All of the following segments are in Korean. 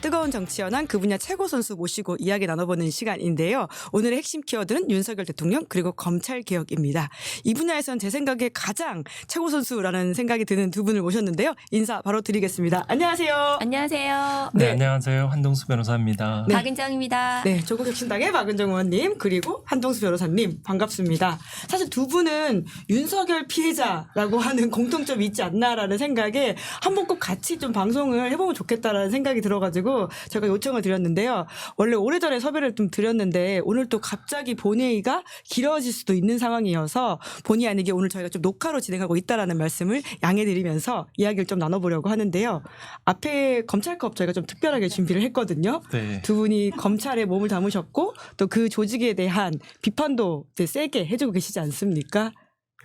뜨거운 정치 현안 그 분야 최고 선수 모시고 이야기 나눠보는 시간인데요. 오늘의 핵심 키워드는 윤석열 대통령 그리고 검찰 개혁입니다. 이 분야에선 제 생각에 가장 최고 선수라는 생각이 드는 두 분을 모셨는데요. 인사 바로 드리겠습니다. 안녕하세요. 안녕하세요. 네, 안녕하세요. 한동수 변호사입니다. 박은정입니다. 네, 조국혁신당의 박은정 의원님 그리고 한동수 변호사님 반갑습니다. 사실 두 분은 윤석열 피해자라고 하는 공통점이 있지 않나라는 생각에 한번 꼭 같이 좀 방송을 해보면 좋겠다라는 생각이 들어가지고 제가 요청을 드렸는데요. 원래 오래전에 섭외를 좀 드렸는데 오늘 또 갑자기 본회의가 길어질 수도 있는 상황이어서 본의 아니게 오늘 저희가 좀 녹화로 진행하고 있다라는 말씀을 양해드리면서 이야기를 좀 나눠보려고 하는데요. 앞에 검찰컵 저희가 좀 특별하게 준비를 했거든요. 네. 두 분이 검찰에 몸을 담으셨고 또 그 조직에 대한 비판도 세게 해주고 계시지 않습니까?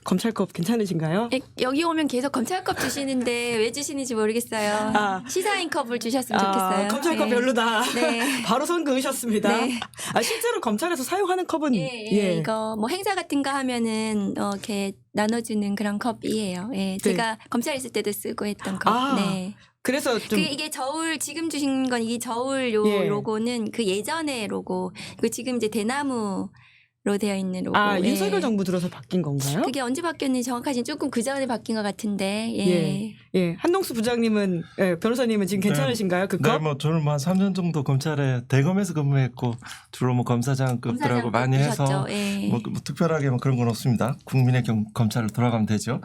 검찰컵 괜찮으신가요? 여기 오면 계속 검찰컵 주시는데 왜 주시는지 모르겠어요. 시사인 컵을 주셨으면 좋겠어요. 검찰컵 네. 별로다. 네. 바로 선 그으셨습니다. 네. 실제로 검찰에서 사용하는 컵은 이거 뭐 행사 같은 거 하면은 이렇게 나눠주는 그런 컵이에요. 예, 제가 검찰에 있을 때도 쓰고 했던 컵. 네. 그래서 좀 이게 저울 지금 주신 건 이 저울 로고는 그 예전의 로고. 그 지금 이제 대나무로 되어 있는 로고. 윤석열 정부 들어서 바뀐 건가요? 그게 언제 바뀌었는지 정확하지 조금 그 전에 바뀐 것 같은데. 예. 한동수 부장님은 변호사님은 지금 괜찮으신가요? 그 컵? 네, 뭐 저는 한 3년 정도 검찰에 대검에서 근무했고 주로 뭐 검사장급들하고 많이 해서 뭐 특별하게 뭐 그런 건 없습니다. 국민의 검찰로 돌아가면 되죠.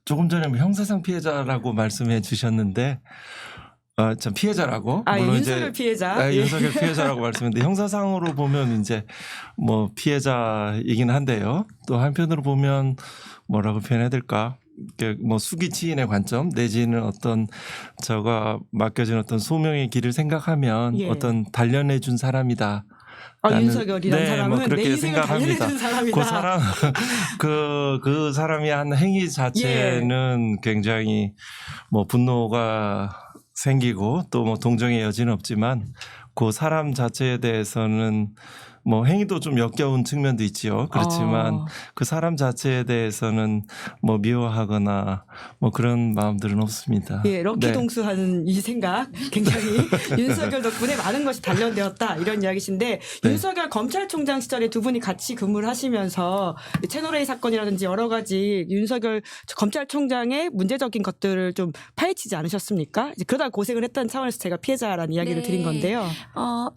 조금 전에 뭐 형사상 피해자라고 말씀해 주셨는데 참 피해자라고 물론 윤석열 피해자. 윤석열 피해자라고 말씀했는데 형사상으로 보면 이제 뭐 피해자이긴 한데요. 또 한편으로 보면 뭐라고 표현해야 될까? 뭐 수기 치인의 관점 내지는 어떤 저가 맡겨진 어떤 소명의 길을 생각하면 어떤 단련해 준 사람이다. 윤석열이라는 사람은 뭐 그렇게 내 인생을 단련해준 사람이다. 그 사람이 한 행위 자체는 굉장히 뭐 분노가 생기고 또 뭐 동정의 여지는 없지만 그 사람 자체에 대해서는 뭐 행위도 좀 역겨운 측면도 있지요. 그렇지만 그 사람 자체에 대해서는 뭐 미워하거나 뭐 그런 마음들은 없습니다. 럭키 동수하는 이 생각 굉장히 윤석열 덕분에 많은 것이 단련되었다 이런 이야기신데 윤석열 검찰총장 시절에 두 분이 같이 근무를 하시면서 채널A 사건이라든지 여러 가지 윤석열 검찰총장의 문제적인 것들을 좀 파헤치지 않으셨습니까? 이제 그러다 고생을 했다는 차원에서 제가 피해자라는 이야기를 드린 건데요.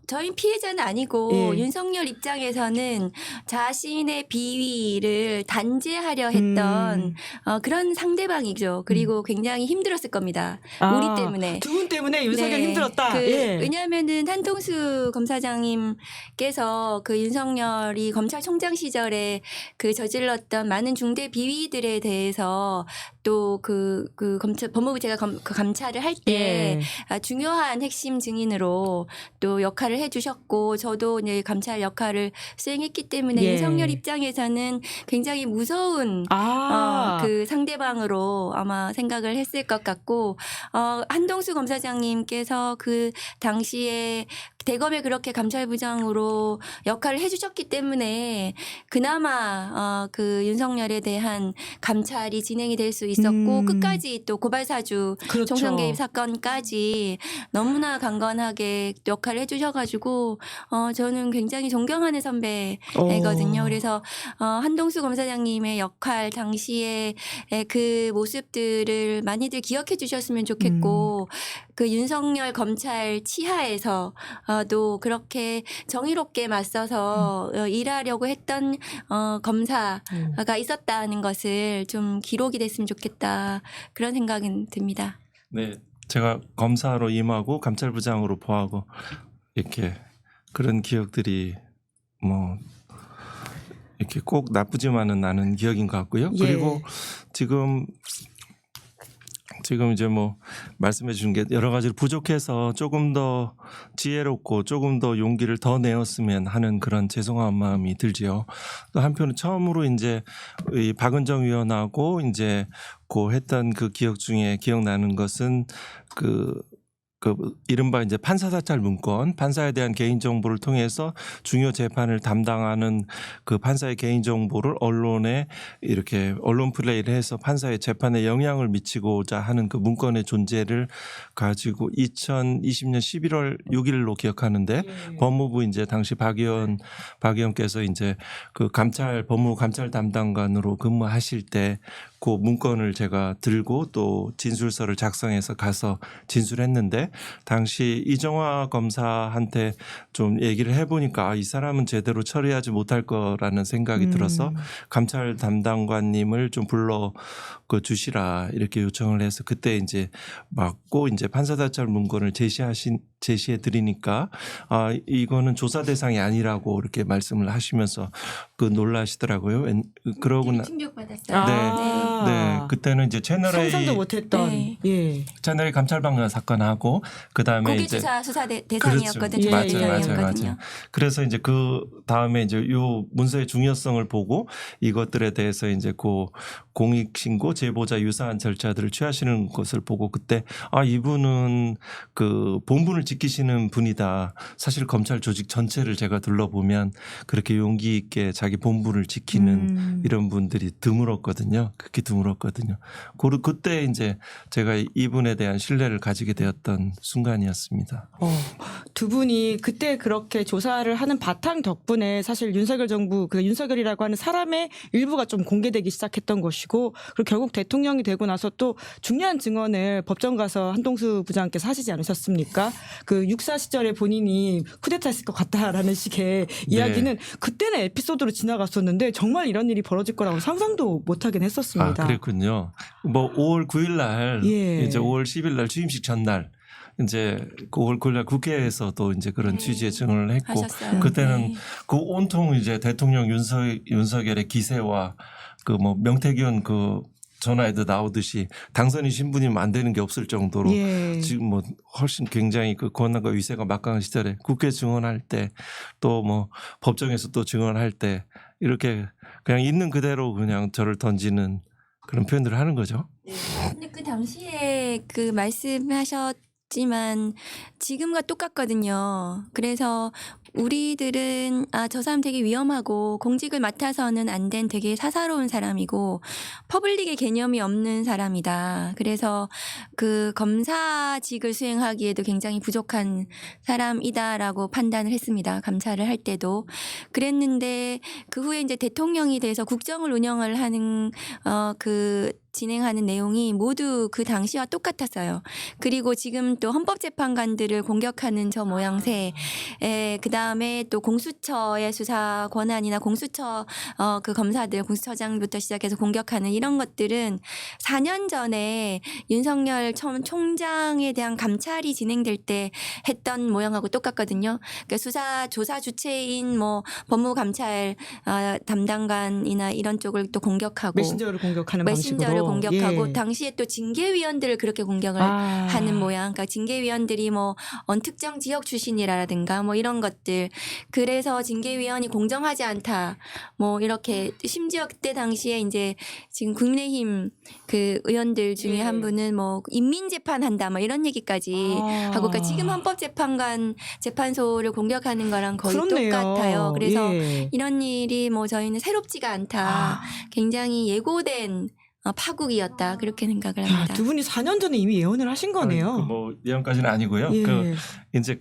저희 피해자는 아니고 윤석열 입장에서는 자신의 비위를 단죄하려 했던 그런 상대방이죠. 그리고 굉장히 힘들었을 겁니다. 우리 때문에. 두 분 때문에 윤석열 힘들었다. 왜냐하면은 한동수 검사장님께서 그 윤석열이 검찰총장 시절에 그 저질렀던 많은 중대 비위들에 대해서 또 법무부 제가 감찰을 할 때 중요한 핵심 증인으로 또 역할을 해주셨고 저도 이제 감찰 역할을 수행했기 때문에 윤석열 입장에서는 굉장히 무서운 그 상대방으로 아마 생각을 했을 것 같고 한동수 검사장님께서 그 당시에 대검에 그렇게 감찰부장으로 역할을 해주셨기 때문에 그나마 그 윤석열에 대한 감찰이 진행이 될 수 있었고 끝까지 또 고발사주 총선 개입 사건까지 너무나 강건하게 역할을 해주셔가지고 저는 굉장히 존경하는 선배거든요. 그래서 한동수 검사장님의 역할 당시에 그 모습들을 많이들 기억해 주셨으면 좋겠고 그 윤석열 검찰 치하에서 도 그렇게 정의롭게 맞서서 일하려고 했던 검사가 있었다는 것을 좀 기록이 됐으면 좋겠다 그런 생각이 듭니다. 네, 제가 검사로 임하고 감찰부장으로 보하고 이렇게 그런 기억들이 뭐 이렇게 꼭 나쁘지만은 않은 기억인 것 같고요. 그리고 지금 이제 뭐 말씀해 주신 게 여러 가지로 부족해서 조금 더 지혜롭고 조금 더 용기를 더 내었으면 하는 그런 죄송한 마음이 들지요. 또 한편은 처음으로 이제 이 박은정 위원하고 이제 고 했던 그 기억 중에 기억나는 것은 그 그 이른바 이제 판사 사찰 문건, 판사에 대한 개인 정보를 통해서 중요 재판을 담당하는 그 판사의 개인 정보를 언론에 이렇게 언론 플레이를 해서 판사의 재판에 영향을 미치고자 하는 그 문건의 존재를 가지고 2020년 11월 6일로 기억하는데 법무부 이제 당시 박 의원께서 이제 그 법무부 감찰 담당관으로 근무하실 때 그 문건을 제가 들고 또 진술서를 작성해서 가서 진술했는데 당시 이정화 검사한테 좀 얘기를 해보니까 이 사람은 제대로 처리하지 못할 거라는 생각이 들어서 감찰 담당관님을 좀 불러 주시라 이렇게 요청을 해서 그때 이제 맞고 이제 판사사찰 문건을 제시해 드리니까 이거는 조사 대상이 아니라고 이렇게 말씀을 하시면서 그 놀라시더라고요. 그러고 충격받았어요. 네, 그때는 이제 채널A 상상도 못했던 예. 채널A 감찰방관 사건하고 그 다음에 고기 이제 수사 대상이었거든요. 그렇죠. 맞아요. 그래서 이제 그 다음에 이제 요 문서의 중요성을 보고 이것들에 대해서 이제 그 공익신고 제보자 유사한 절차들을 취하시는 것을 보고 그때 이분은 그 본분을 지키시는 분이다. 사실 검찰 조직 전체를 제가 둘러보면 그렇게 용기 있게 자기 본분을 지키는 이런 분들이 드물었거든요. 극히 드물었거든요. 그때 이제 제가 이분에 대한 신뢰를 가지게 되었던 순간이었습니다. 두 분이 그때 그렇게 조사를 하는 바탕 덕분에 사실 윤석열 정부 그 윤석열이라고 하는 사람의 일부가 좀 공개되기 시작했던 것이고 그리고 결국 대통령이 되고 나서 또 중요한 증언을 법정 가서 한동수 부장께서 하시지 않으셨습니까? 그 육사 시절에 본인이 쿠데타했을 것 같다라는 식의 이야기는 그때는 에피소드로 지나갔었는데 정말 이런 일이 벌어질 거라고 상상도 못하긴 했었습니다. 그랬군요. 뭐 5월 9일 날 이제 5월 10일 날 취임식 전날 이제 5월 9일 날 국회에서도 이제 그런 취지의 증언을 했고 하셨어요. 그때는 그 온통 이제 대통령 윤석열의 기세와 그 뭐 명태균 의원 그 전화에도 나오듯이 당선인 신분이면 안 되는 게 없을 정도로 지금 뭐 훨씬 굉장히 그 권한과 위세가 막강한 시절에 국회 증언할 때 또 뭐 법정에서 또 증언할 때 이렇게 그냥 있는 그대로 그냥 저를 던지는 그런 표현들을 하는 거죠. 근데 그 당시에 그 말씀하셨지만 지금과 똑같거든요. 그래서 우리들은 저 사람 되게 위험하고 공직을 맡아서는 안 된 되게 사사로운 사람이고 퍼블릭의 개념이 없는 사람이다. 그래서 그 검사직을 수행하기에도 굉장히 부족한 사람이다라고 판단을 했습니다. 감찰을 할 때도. 그랬는데 그 후에 이제 대통령이 돼서 국정을 운영을 하는 진행하는 내용이 모두 그 당시와 똑같았어요. 그리고 지금 또 헌법재판관들을 공격하는 저 모양새, 그 다음에 또 공수처의 수사 권한이나 공수처 그 검사들, 공수처장부터 시작해서 공격하는 이런 것들은 4년 전에 윤석열 총장에 대한 감찰이 진행될 때 했던 모양하고 똑같거든요. 그러니까 조사 주체인 뭐 법무부 감찰 담당관이나 이런 쪽을 또 공격하고 메신저를 공격하는 방식으로. 공격하고 당시에 또 징계위원들을 그렇게 공격을 하는 모양. 그러니까 징계위원들이 뭐 특정 지역 출신이라든가 뭐 이런 것들. 그래서 징계위원이 공정하지 않다. 뭐 이렇게 심지어 그때 당시에 이제 지금 국민의힘 그 의원들 중에 한 분은 뭐 인민재판한다 뭐 이런 얘기까지 하고 그러니까 지금 헌법재판관 재판소를 공격하는 거랑 거의 똑같아요. 그래서 이런 일이 뭐 저희는 새롭지가 않다. 굉장히 예고된 파국이었다 그렇게 생각을 합니다. 두 분이 4년 전에 이미 예언을 하신 거네요. 뭐 예언까지는 아니고요. 이제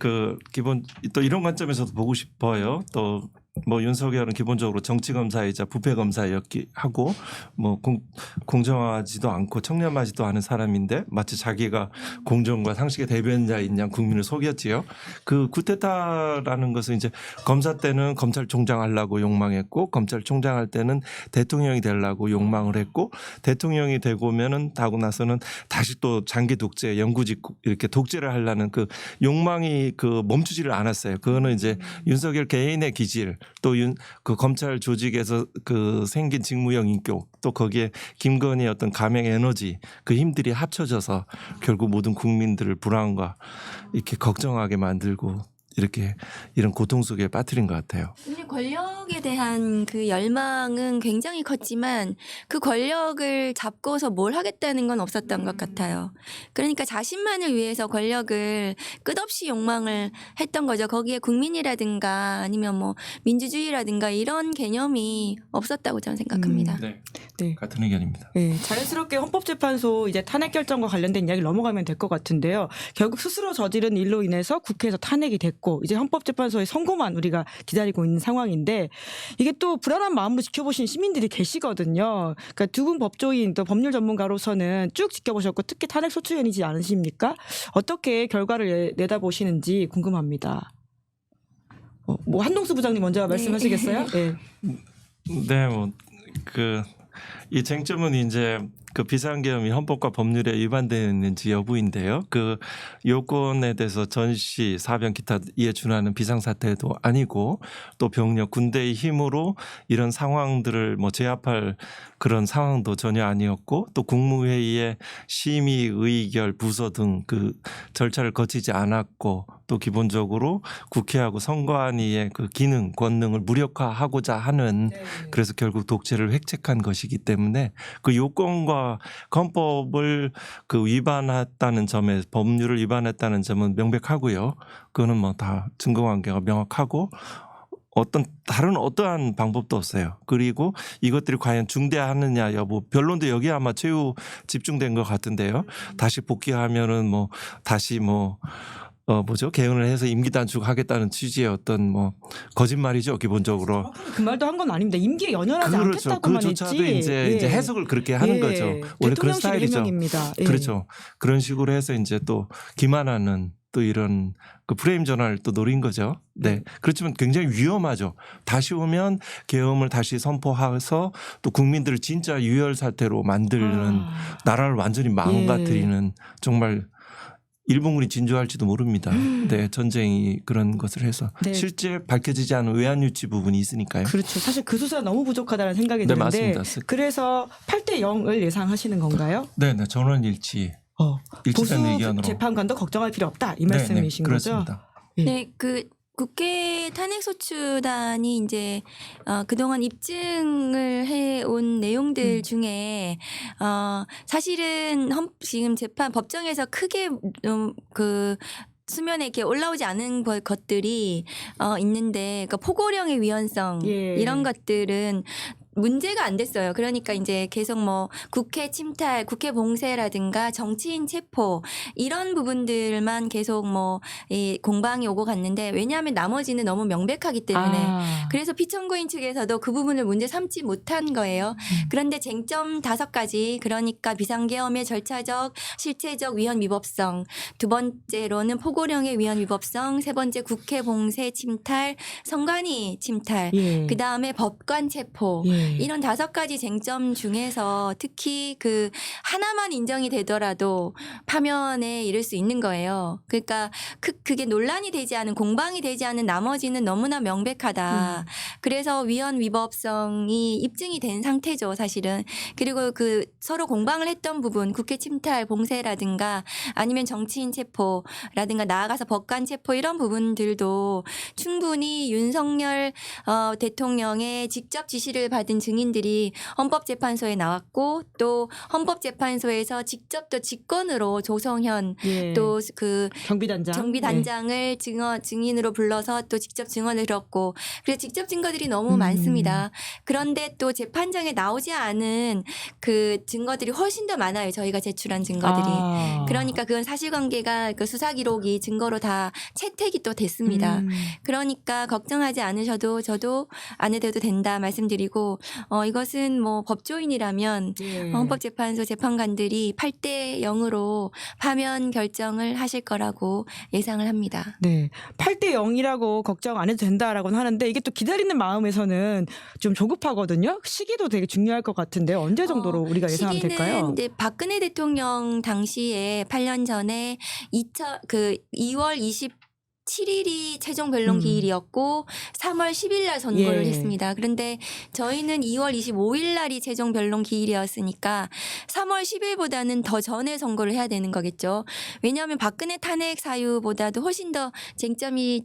기본 또 이런 관점에서도 보고 싶어요. 또 뭐 윤석열은 기본적으로 정치검사이자 부패검사였기 하고 뭐 공정하지도 않고 청렴하지도 않은 사람인데 마치 자기가 공정과 상식의 대변자인 양 국민을 속였지요. 그 쿠데타라는 것은 이제 검사 때는 검찰총장 하려고 욕망했고 검찰총장 할 때는 대통령이 되려고 욕망을 했고 대통령이 되고면은 하고 나서는 다시 또 장기 독재 영구직 이렇게 독재를 하려는 그 욕망이 멈추지를 않았어요. 그거는 이제 윤석열 개인의 기질 또 그 검찰 조직에서 생긴 직무형 인격 또 거기에 김건희의 어떤 감행 에너지 그 힘들이 합쳐져서 결국 모든 국민들을 불안과 이렇게 걱정하게 만들고 이렇게 이런 고통 속에 빠뜨린 것 같아요. 근데 권력의 권력에 대한 그 열망은 굉장히 컸지만 그 권력을 잡고서 뭘 하겠다는 건 없었던 것 같아요. 그러니까 자신만을 위해서 권력을 끝없이 욕망을 했던 거죠. 거기에 국민이라든가 아니면 뭐 민주주의라든가 이런 개념이 없었다고 저는 생각합니다. 네. 네. 같은 의견입니다. 네, 자연스럽게 헌법재판소 이제 탄핵 결정과 관련된 이야기를 넘어가면 될 것 같은데요. 결국 스스로 저지른 일로 인해서 국회에서 탄핵이 됐고 이제 헌법재판소의 선고만 우리가 기다리고 있는 상황인데 이게 또 불안한 마음으로 지켜보신 시민들이 계시거든요. 그러니까 두 분 법조인 또 법률 전문가로서는 쭉 지켜보셨고 특히 탄핵 소추연이지 않으십니까? 어떻게 결과를 내다보시는지 궁금합니다. 뭐 한동수 부장님 먼저 말씀하시겠어요? 네. 네, 뭐 이 쟁점은 이제 그 비상계엄이 헌법과 법률에 위반되는지 여부인데요. 그 요건에 대해서 전시, 사병, 기타 이에 준하는 비상사태도 아니고 또 병력, 군대의 힘으로 이런 상황들을 뭐 제압할 그런 상황도 전혀 아니었고 또 국무회의의 심의, 의결, 부서 등 그 절차를 거치지 않았고 또 기본적으로 국회하고 선관위의 그 기능, 권능을 무력화하고자 하는 그래서 결국 독재를 획책한 것이기 때문에 그 요건과 헌법을 그 위반했다는 점에 법률을 위반했다는 점은 명백하고요. 그거는 뭐 다 증거관계가 명확하고 다른 어떠한 방법도 없어요. 그리고 이것들이 과연 중대하느냐 여부 변론도 여기에 아마 최후 집중된 것 같은데요. 다시 복귀하면은 뭐 다시 개헌을 해서 임기 단축하겠다는 취지의 어떤 뭐 거짓말이죠 기본적으로. 그 말도 한 건 아닙니다. 임기에 연연하지 그렇죠. 않겠다고만 그조차도 했지. 이제 해석을 그렇게 하는 거죠. 원래 그런 대통령실 스타일이죠. 해명입니다. 예. 그렇죠. 그런 식으로 해서 이제 또 기만하는 또 이런 그 프레임 전환을 또 노린 거죠. 네. 그렇지만 굉장히 위험하죠. 다시 오면 계엄을 다시 선포해서 또 국민들을 진짜 유혈 사태로 만드는 나라를 완전히 망가뜨리는 정말 일본군이 진주할지도 모릅니다. 네, 전쟁이 그런 것을 해서 네. 실제 밝혀지지 않은 외환 유치 부분이 있으니까요. 그렇죠. 사실 그 수사 너무 부족하다는 생각이 네, 드는데 맞습니다. 그래서 8대 0을 예상하시는 건가요? 네, 네, 전원 일치된 보수 의견으로. 재판관도 걱정할 필요 없다 이 네, 말씀이신 네, 거죠? 그렇습니다. 예. 네, 그 국회 탄핵소추단이 이제 그동안 입증을 해온 내용들 중에 사실은 지금 재판 법정에서 크게 그 수면에 이렇게 올라오지 않은 것들이 있는데, 그러니까 포고령의 위헌성 예. 이런 것들은 문제가 안 됐어요. 그러니까 이제 계속 뭐 국회 침탈, 국회 봉쇄라든가 정치인 체포 이런 부분들만 계속 뭐 이 공방이 오고 갔는데, 왜냐하면 나머지는 너무 명백하기 때문에 그래서 피청구인 측에서도 그 부분을 문제 삼지 못한 거예요. 그런데 쟁점 5가지, 그러니까 비상계엄의 절차적, 실체적 위헌 위법성, 두 번째로는 포고령의 위헌 위법성, 세 번째 국회 봉쇄 침탈, 선관위 침탈, 예. 그 다음에 법관 체포. 예. 이런 5가지 쟁점 중에서 특히 그 하나만 인정이 되더라도 파면에 이를 수 있는 거예요. 그러니까 그게 논란이 되지 않은, 공방이 되지 않은 나머지는 너무나 명백하다. 그래서 위헌 위법성이 입증이 된 상태죠, 사실은. 그리고 그 서로 공방을 했던 부분, 국회 침탈, 봉쇄라든가 아니면 정치인 체포라든가 나아가서 법관 체포 이런 부분들도 충분히 윤석열 대통령의 직접 지시를 받은 증인들이 헌법재판소에 나왔고, 또 헌법재판소에서 직접 또 직권으로 조성현 예. 또 그 정비단장을 증인으로 불러서 또 직접 증언을 들었고, 그래서 직접 증거들이 너무 많습니다. 그런데 또 재판장에 나오지 않은 그 증거들이 훨씬 더 많아요. 저희가 제출한 증거들이. 그러니까 그건 사실관계가 그 수사 기록이 증거로 다 채택이 또 됐습니다. 그러니까 걱정하지 않으셔도, 저도 안 해도 된다 말씀드리고, 이것은 뭐 법조인이라면 예. 헌법재판소 재판관들이 8대 0으로 파면 결정을 하실 거라고 예상을 합니다. 네. 8대 0이라고 걱정 안 해도 된다라고는 하는데 이게 또 기다리는 마음에서는 좀 조급하거든요. 시기도 되게 중요할 것 같은데 언제 정도로 우리가 예상하면 될까요? 시기는 이제 박근혜 대통령 당시에 8년 전에 2월 27일이 최종 변론 기일이었고 3월 10일 날 선고를 예. 했습니다. 그런데 저희는 2월 25일 날이 최종 변론 기일이었으니까 3월 10일보다는 더 전에 선고를 해야 되는 거겠죠. 왜냐하면 박근혜 탄핵 사유보다도 훨씬 더 쟁점이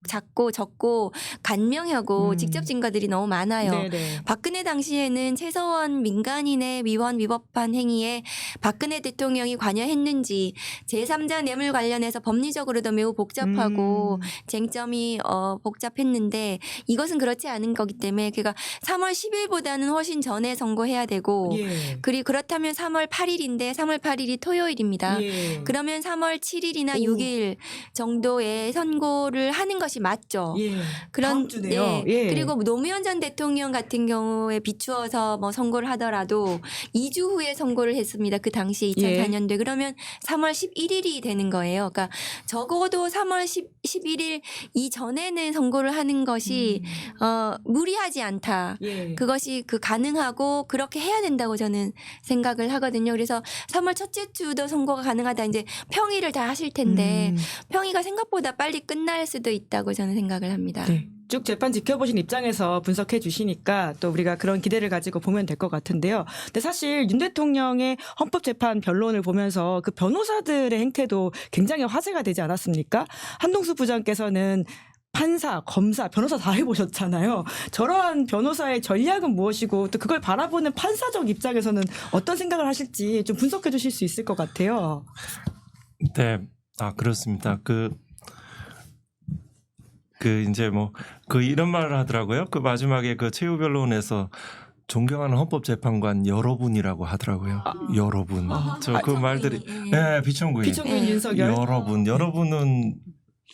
작고 적고 간명하고 음. 직접 증거들이 너무 많아요. 네네. 박근혜 당시에는 최서원 민간인의 위원 위법한 행위에 박근혜 대통령이 관여했는지 제3자 뇌물 관련해서 법리적으로도 매우 복잡하고 쟁점이 복잡했는데 이것은 그렇지 않은 거기 때문에 그가 3월 10일보다는 훨씬 전에 선고해야 되고 예. 그리고 그렇다면 3월 8일인데 3월 8일이 토요일입니다. 예. 그러면 3월 7일이나 오. 6일 정도의 선고를 하는 것이 맞죠. 예. 그런 다음 주네요. 네. 예. 그리고 노무현 전 대통령 같은 경우에 비추어서 뭐 선고를 하더라도 2주 후에 선고를 했습니다. 그 당시에 예. 2004년도에 그러면 3월 11일이 되는 거예요. 그러니까 적어도 3월 11일 이전에는 선고를 하는 것이 무리하지 않다. 예. 그것이 가능하고 그렇게 해야 된다고 저는 생각을 하거든요. 그래서 3월 첫째 주도 선고가 가능하다. 이제 평의를 다 하실 텐데 평의가 생각보다 빨리 끝날 수도 있다고 저는 생각을 합니다. 네. 쭉 재판 지켜보신 입장에서 분석해 주시니까 또 우리가 그런 기대를 가지고 보면 될 것 같은데요. 근데 사실 윤 대통령의 헌법재판 변론을 보면서 그 변호사들의 행태도 굉장히 화제가 되지 않았습니까? 한동수 부장께서는 판사, 검사, 변호사 다 해보셨잖아요. 저러한 변호사의 전략은 무엇이고 또 그걸 바라보는 판사적 입장에서는 어떤 생각을 하실지 좀 분석해 주실 수 있을 것 같아요. 네, 그렇습니다. 이제 이런 말을 하더라고요. 그 마지막에 그 최후 변론에서 존경하는 헌법재판관 여러분이라고 하더라고요. 여러분. 저 그 말들이. 네, 비천구인. 비천구인 윤석열. 여러분은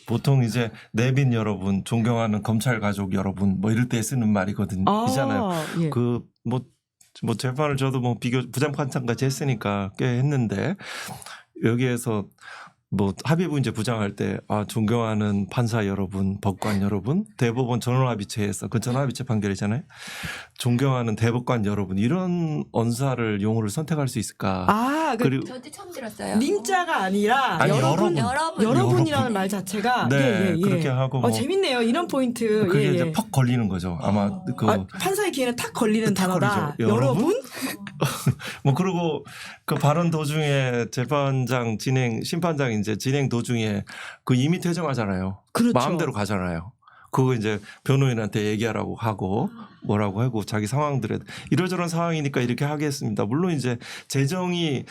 보통 이제 내빈 여러분, 존경하는 검찰 가족 여러분, 뭐 이럴 때 쓰는 말이거든요. 이잖아요. 예. 뭐 재판을 저도 뭐 부장판사까지 했으니까 꽤 했는데 여기에서 뭐 합의부 이제 부장할 때 존경하는 판사 여러분, 법관 여러분, 대법원 전원합의체에서 그 전원합의체 판결이잖아요. 존경하는 대법관 여러분 이런 언사를 용어를 선택할 수 있을까? 그리고 저도 처음 들었어요. 님자가 아니라 아니, 여러분이라는 여러분. 말 자체가 네, 그렇게 하고 재밌네요. 이런 포인트. 그게 예, 이제 예. 퍽 걸리는 거죠. 아마 판사의 귀에는 탁 걸리는 탁 단어다. 걸리죠. 여러분? 뭐 그리고 그 발언 도중에 재판장 심판장 이제 진행 도중에 그 임의 퇴정하잖아요. 그렇죠. 마음대로 가잖아요. 그거 이제 변호인한테 얘기하라고 하고 뭐라고 하고 자기 상황들에 이러저런 상황이니까 이렇게 하겠습니다. 물론 이제 재정이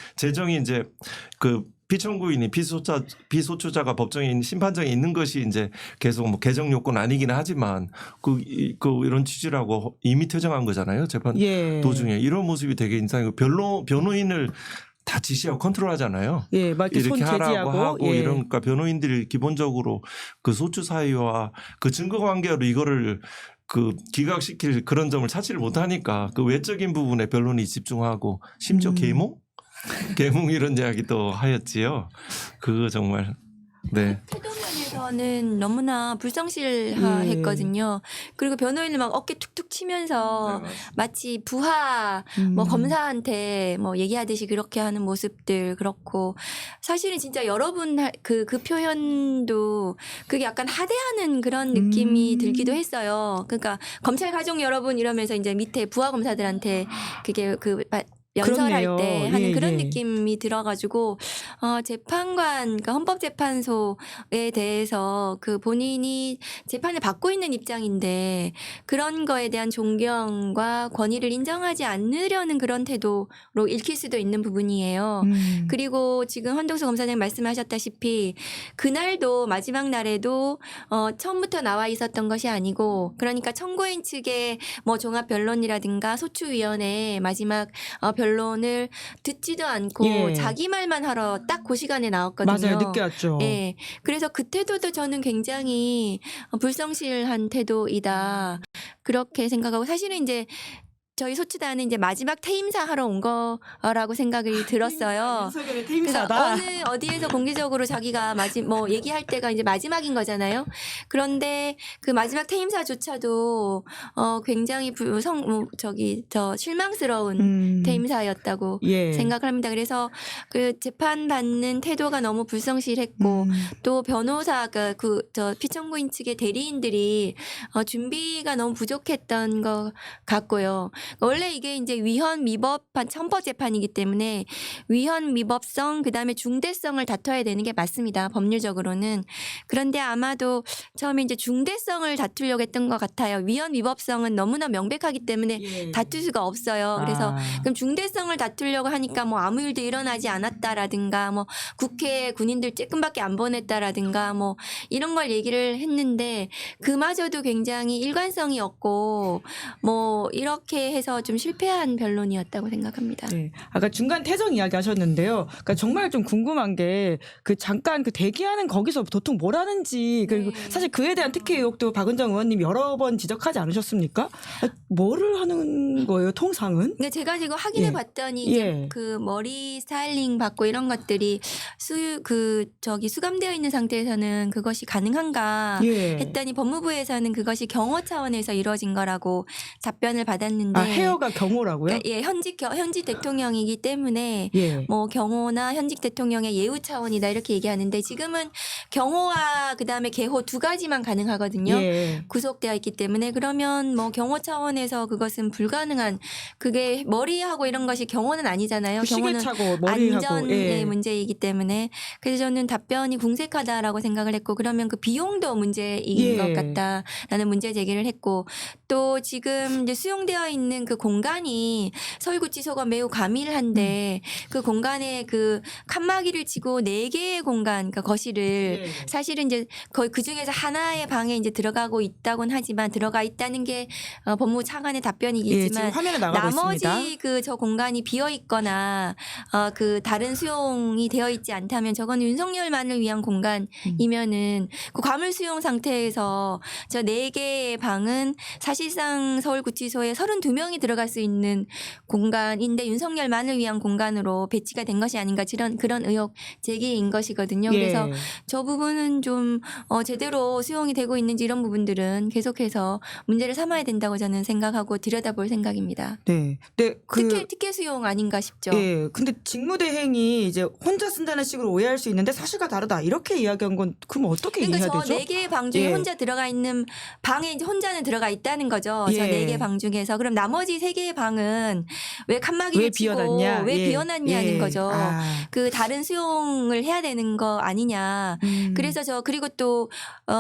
이제 그 피청구인이 피소추자가 법정에 심판정에 있는 것이 이제 계속 뭐 개정 요건 아니기는 하지만 그 이런 취지라고 임의 퇴정한 거잖아요. 재판 도중에 이런 모습이 되게 인상이고 변호인을 다 지시하고 컨트롤하잖아요. 예, 막 이렇게 손 하라고 제지하고 하고 이러니까 변호인들이 기본적으로 그 소추 사유와 그 증거 관계로 이거를 기각시킬 그런 점을 찾지를 못하니까 그 외적인 부분에 변론이 집중하고 심지어 계몽 이런 이야기도 하였지요. 그거 정말 네. 태도 면에서는 너무나 불성실했거든요. 그리고 변호인을 막 어깨 툭툭 치면서 마치 부하 뭐 검사한테 뭐 얘기하듯이 그렇게 하는 모습들 그렇고 사실은 진짜 여러분 그 표현도 그게 약간 하대하는 그런 느낌이 들기도 했어요. 그러니까 검찰 가족 여러분 이러면서 이제 밑에 부하 검사들한테 그게 연설할 그렇네요. 때 하는 그런 예. 느낌이 들어가지고 재판관, 그러니까 헌법재판소에 대해서 그 본인이 재판을 받고 있는 입장인데 그런 거에 대한 존경과 권위를 인정하지 않으려는 그런 태도로 읽힐 수도 있는 부분이에요. 그리고 지금 한동수 검사장님 말씀하셨다시피 그날도 마지막 날에도 처음부터 나와 있었던 것이 아니고 그러니까 청구인 측의 뭐 종합 변론이라든가 소추위원회 마지막 변론을 듣지도 않고 자기 말만 하러 딱 그 시간에 나왔거든요. 맞아요. 늦게 왔죠. 예. 그래서 그 태도도 저는 굉장히 불성실한 태도이다. 그렇게 생각하고 사실은 이제 저희 소추단은 이제 마지막 퇴임사 하러 온 거라고 생각이 들었어요. 윤석열의 그래서 퇴임사다. 어디에서 공개적으로 자기가 뭐 얘기할 때가 이제 마지막인 거잖아요. 그런데 그 마지막 퇴임사조차도 굉장히 실망스러운 퇴임사였다고 생각을 합니다. 그래서 그 재판 받는 태도가 너무 불성실했고 또 변호사가 피청구인 측의 대리인들이 준비가 너무 부족했던 것 같고요. 원래 이게 이제 위헌 위법한 헌법재판이기 때문에 위헌 위법성 그다음에 중대성을 다퉈야 되는 게 맞습니다. 법률적으로는. 그런데 아마도 처음에 이제 중대성을 다투려고 했던 것 같아요. 위헌 위법성은 너무나 명백하기 때문에 예. 다툴 수가 없어요. 그래서 아. 그럼 중대성을 다투려고 하니까 뭐 아무 일도 일어나지 않았다라든가 뭐 국회에 군인들 쬐끔밖에 안 보냈다라든가 뭐 이런 걸 얘기를 했는데 그마저도 굉장히 일관성이 없고 뭐 이렇게 해서 좀 실패한 변론이었다고 생각합니다. 네. 아까 중간 퇴정 이야기 하셨는데요. 그러니까 정말 좀 궁금한 게 그 잠깐 그 대기하는 거기서 도통 뭘 하는지 그리고 네. 사실 그에 대한 특혜 의혹도 박은정 의원님 여러 번 지적하지 않으셨습니까? 뭐를 하는 거예요, 통상은? 근데 제가 지금 확인해 예. 봤더니 이제 예. 그 머리 스타일링 받고 이런 것들이 수감되어 있는 상태에서는 그것이 가능한가 예. 했더니 법무부에서는 그것이 경호 차원에서 이루어진 거라고 답변을 받았는데 아, 헤어가 경호라고요? 그러니까 예, 현직 대통령이기 때문에 예. 뭐 경호나 현직 대통령의 예우 차원이다 이렇게 얘기하는데 지금은 경호와 그다음에 개호 두 가지만 가능하거든요. 예. 구속되어 있기 때문에 그러면 뭐 경호 차원에서 그것은 불가능한 그게 머리하고 이런 것이 경호는 아니잖아요. 그 시계 경호는 차고 머리하고 안전의 예. 문제이기 때문에 그래서 저는 답변이 궁색하다라고 생각을 했고 그러면 그 비용도 문제인 예. 것 같다라는 문제 제기를 했고 또 지금 이제 수용되어 있는 그 공간이 서울구치소가 매우 가밀한데 그 공간에 그 칸막이를 치고 4개의 공간 그러니까 거실을 예. 사실은 이제 거의 그 중에서 하나의 방에 이제 들어가고 있다곤 하지만 들어가 있다는 게 법무부 차관의 예, 지금 답변이겠지만 화면에 나가고 나머지 있습니다. 그 저 공간이 비어 있거나 그 다른 수용이 되어 있지 않다면 저건 윤석열만을 위한 공간이면은 그 과물 수용 상태에서 저 4개의 방은 사실상 서울구치소에 32명이 들어갈 수 있는 공간인데 윤석열만을 위한 공간으로 배치가 된 것이 아닌가 그런 의혹 제기인 것이거든요. 그래서 예. 저 부분은 좀 제대로 수용이 되고 있는지 이런 부분들은 계속해서 문제를 삼아야 된다고 저는 생각하고 들여다볼 생각입니다. 네. 근데 특혜 수용 아닌가 싶죠. 예. 근데 직무대행이 이제 혼자 쓴다는 식으로 오해할 수 있는데 사실과 다르다. 이렇게 이야기한 건 그럼 어떻게 그러니까 이해해야 저 되죠? 4개의 방 중에 예. 혼자 들어가 있는 방에 이제 혼자는 들어가 있다는 거죠. 저 예. 4개 방 중에서. 그럼 나머지 3개의 방은 왜 칸막이를 왜 치고 비워놨냐? 왜 예. 비워놨냐는 예. 거죠. 아. 그 다른 수용을 해야 되는 거 아니냐. 그래서 그리고 또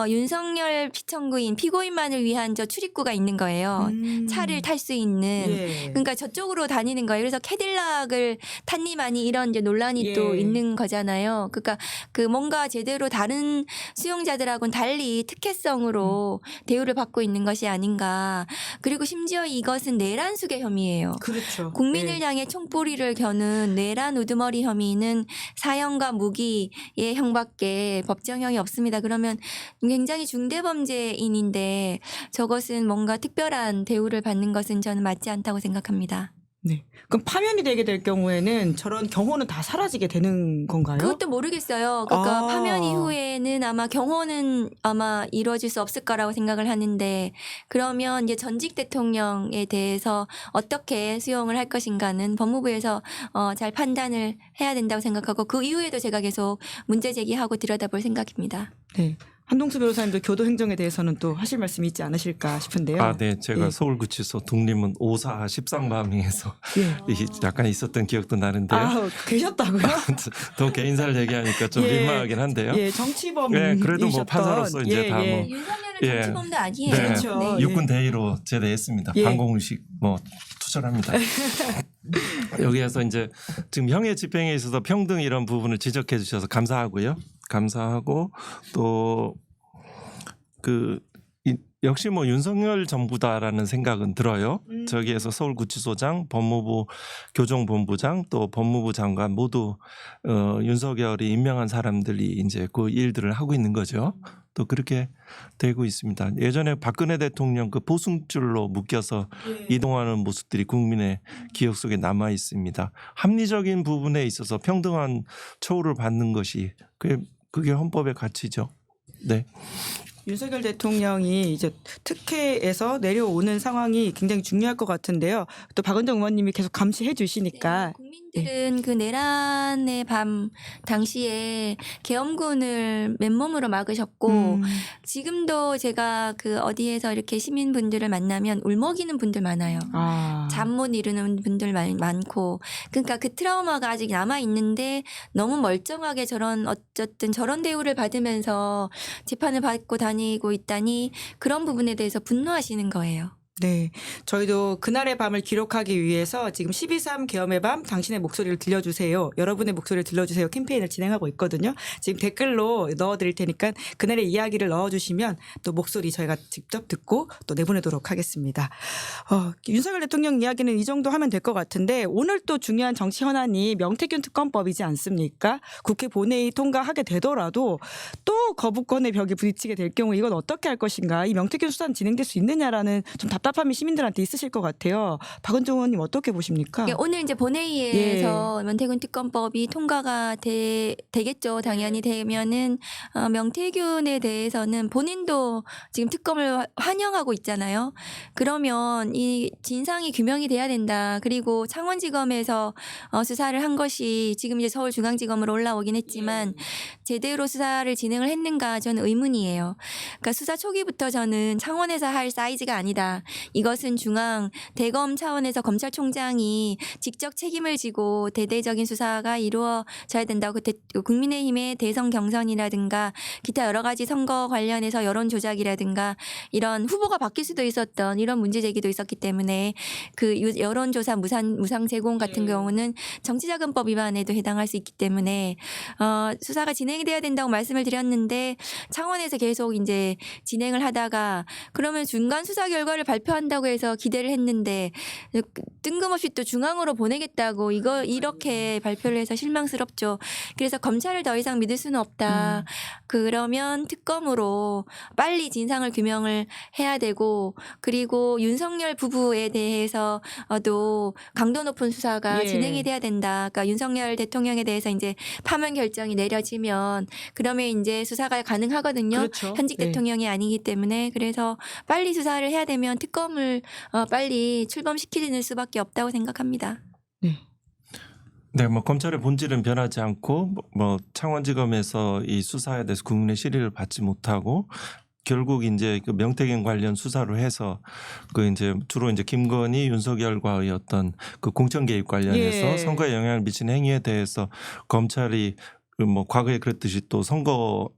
윤석열 피청구인 피고인만을 위한 저 출입구가 있는 거예요. 차를 탈 수 있는. 예. 그러니까 저쪽으로 다니는 거예요. 그래서 캐딜락을 탔니만이 이런 이제 논란이 예. 또 있는 거잖아요. 그러니까 그 뭔가 제대로 다른 수용자들하고는 달리 특혜성으로 대우를 받고 있는 것이 아닌가. 그리고 심지어 이것은 내란 수괴 혐의예요. 그렇죠. 국민을 예. 향해 총뿌리를 겨눈 내란 우두머리 혐의는 사형과 무기의 형밖에 법정형이 없습니다. 그러면 굉장히 중대범죄인인데 저것은 뭔가 특별한 대우를 받는 것은 저는 맞지 않다고 생각합니다. 네. 그럼 파면이 되게 될 경우에는 저런 경호는 다 사라지게 되는 건가요? 그것도 모르겠어요. 그러니까 아. 파면 이후에는 아마 경호는 아마 이루어질 수 없을 거라고 생각을 하는데 그러면 이제 전직 대통령에 대해서 어떻게 수용을 할 것인가는 법무부에서 잘 판단을 해야 된다고 생각하고 그 이후에도 제가 계속 문제 제기하고 들여다볼 생각입니다. 네. 한동수 변호사님도 교도 행정에 대해서는 또 하실 말씀이 있지 않으실까 싶은데요. 아, 네. 제가 예. 서울구치소 독립문 5사 13밤에서 예. 약간 있었던 기억도 나는데요. 아, 계셨다고요? 더 개인사를 얘기하니까 좀 예. 민망하긴 한데요. 예, 정치범. 예, 그래도 뭐 판사로서 이제 다 뭐 윤석열은 예. 정치범도 아니에요. 네. 그렇죠. 네. 예. 육군 대위로 제대했습니다. 예. 방공의식 뭐 투철합니다. 여기에서 이제 지금 형의 집행에 있어서 평등 이런 부분을 지적해 주셔서 감사하고요. 감사하고 또 역시 뭐 윤석열 정부다라는 생각은 들어요. 저기에서 서울구치소장, 법무부 교정본부장 또 법무부 장관 모두 윤석열이 임명한 사람들이 이제 그 일들을 하고 있는 거죠. 또 그렇게 되고 있습니다. 예전에 박근혜 대통령 그 보승줄로 묶여서 이동하는 모습들이 국민의 기억 속에 남아 있습니다. 합리적인 부분에 있어서 평등한 처우를 받는 것이 그게 헌법의 가치죠. 네. 윤석열 대통령이 이제 특혜에서 내려오는 상황이 굉장히 중요할 것 같은데요. 또 박은정 의원님이 계속 감시해 주시니까 국민들 저희들은 그 내란의 밤 당시에 계엄군을 맨몸으로 막으셨고 지금도 제가 그 어디에서 이렇게 시민분들을 만나면 울먹이는 분들 많아요. 잠 못 이루는 분들 많고 그러니까 그 트라우마가 아직 남아 있는데 너무 멀쩡하게 어쨌든 저런 대우를 받으면서 재판을 받고 다니고 있다니 그런 부분에 대해서 분노하시는 거예요. 네. 저희도 그날의 밤을 기록하기 위해서 지금 12.3 계엄의 밤 당신의 목소리를 들려주세요. 여러분의 목소리를 들려주세요. 캠페인을 진행하고 있거든요. 지금 댓글로 넣어드릴 테니까 그날의 이야기를 넣어주시면 또 목소리 저희가 직접 듣고 또 내보내도록 하겠습니다. 윤석열 대통령 이야기는 이 정도 하면 될 것 같은데 오늘 또 중요한 정치 현안이 명태균 특검법이지 않습니까? 국회 본회의 통과하게 되더라도 또 거부권의 벽에 부딪히게 될 경우 이건 어떻게 할 것인가? 이 명태균 수사는 진행될 수 있느냐라는 좀 답답함이 시민들한테 있으실 것 같아요. 박은정 의원님 어떻게 보십니까? 오늘 이제 본회의에서 명태균 특검법이 통과가 되겠죠. 당연히 되면은 명태균에 대해서는 본인도 지금 특검을 환영하고 있잖아요. 그러면 이 진상이 규명이 돼야 된다. 그리고 창원지검에서 수사를 한 것이 지금 이제 서울중앙지검으로 올라오긴 했지만 제대로 수사를 진행을 했는가 저는 의문이에요. 그러니까 수사 초기부터 저는 창원에서 할 사이즈가 아니다. 이것은 중앙 대검 차원에서 검찰총장이 직접 책임을 지고 대대적인 수사가 이루어져야 된다고 국민의힘의 대선 경선이라든가 기타 여러 가지 선거 관련해서 여론 조작이라든가 이런 후보가 바뀔 수도 있었던 이런 문제 제기도 있었기 때문에 그 여론조사 무상 제공 같은 경우는 정치자금법 위반에도 해당할 수 있기 때문에 수사가 진행이 돼야 된다고 말씀을 드렸는데 창원에서 계속 이제 진행을 하다가 그러면 중간 수사 결과를 발표한다고 해서 기대를 했는데 뜬금없이 또 중앙으로 보내겠다고 이렇게 발표를 해서 실망스럽죠. 그래서 검찰을 더 이상 믿을 수는 없다. 그러면 특검으로 빨리 진상을 규명을 해야 되고 그리고 윤석열 부부에 대해서도 강도 높은 수사가 진행이 돼야 된다. 그러니까 윤석열 대통령에 대해서 이제 파면 결정이 내려지면 그러면 이제 수사가 가능하거든요. 그렇죠. 현직 대통령이 아니기 때문에 그래서 빨리 수사를 해야 되면 특검을 빨리 출범시키는 수밖에 없다고 생각합니다. 네, 뭐 검찰의 본질은 변하지 않고 뭐 창원지검에서 이 수사에 대해서 국민의 실의를 받지 못하고 결국 이제 그 명태균 관련 수사로 해서 그 이제 주로 이제 김건희, 윤석열과의 어떤 그 공천 개입 관련해서 선거에 영향을 미치는 행위에 대해서 검찰이 그 뭐 과거에 그랬듯이 또 선거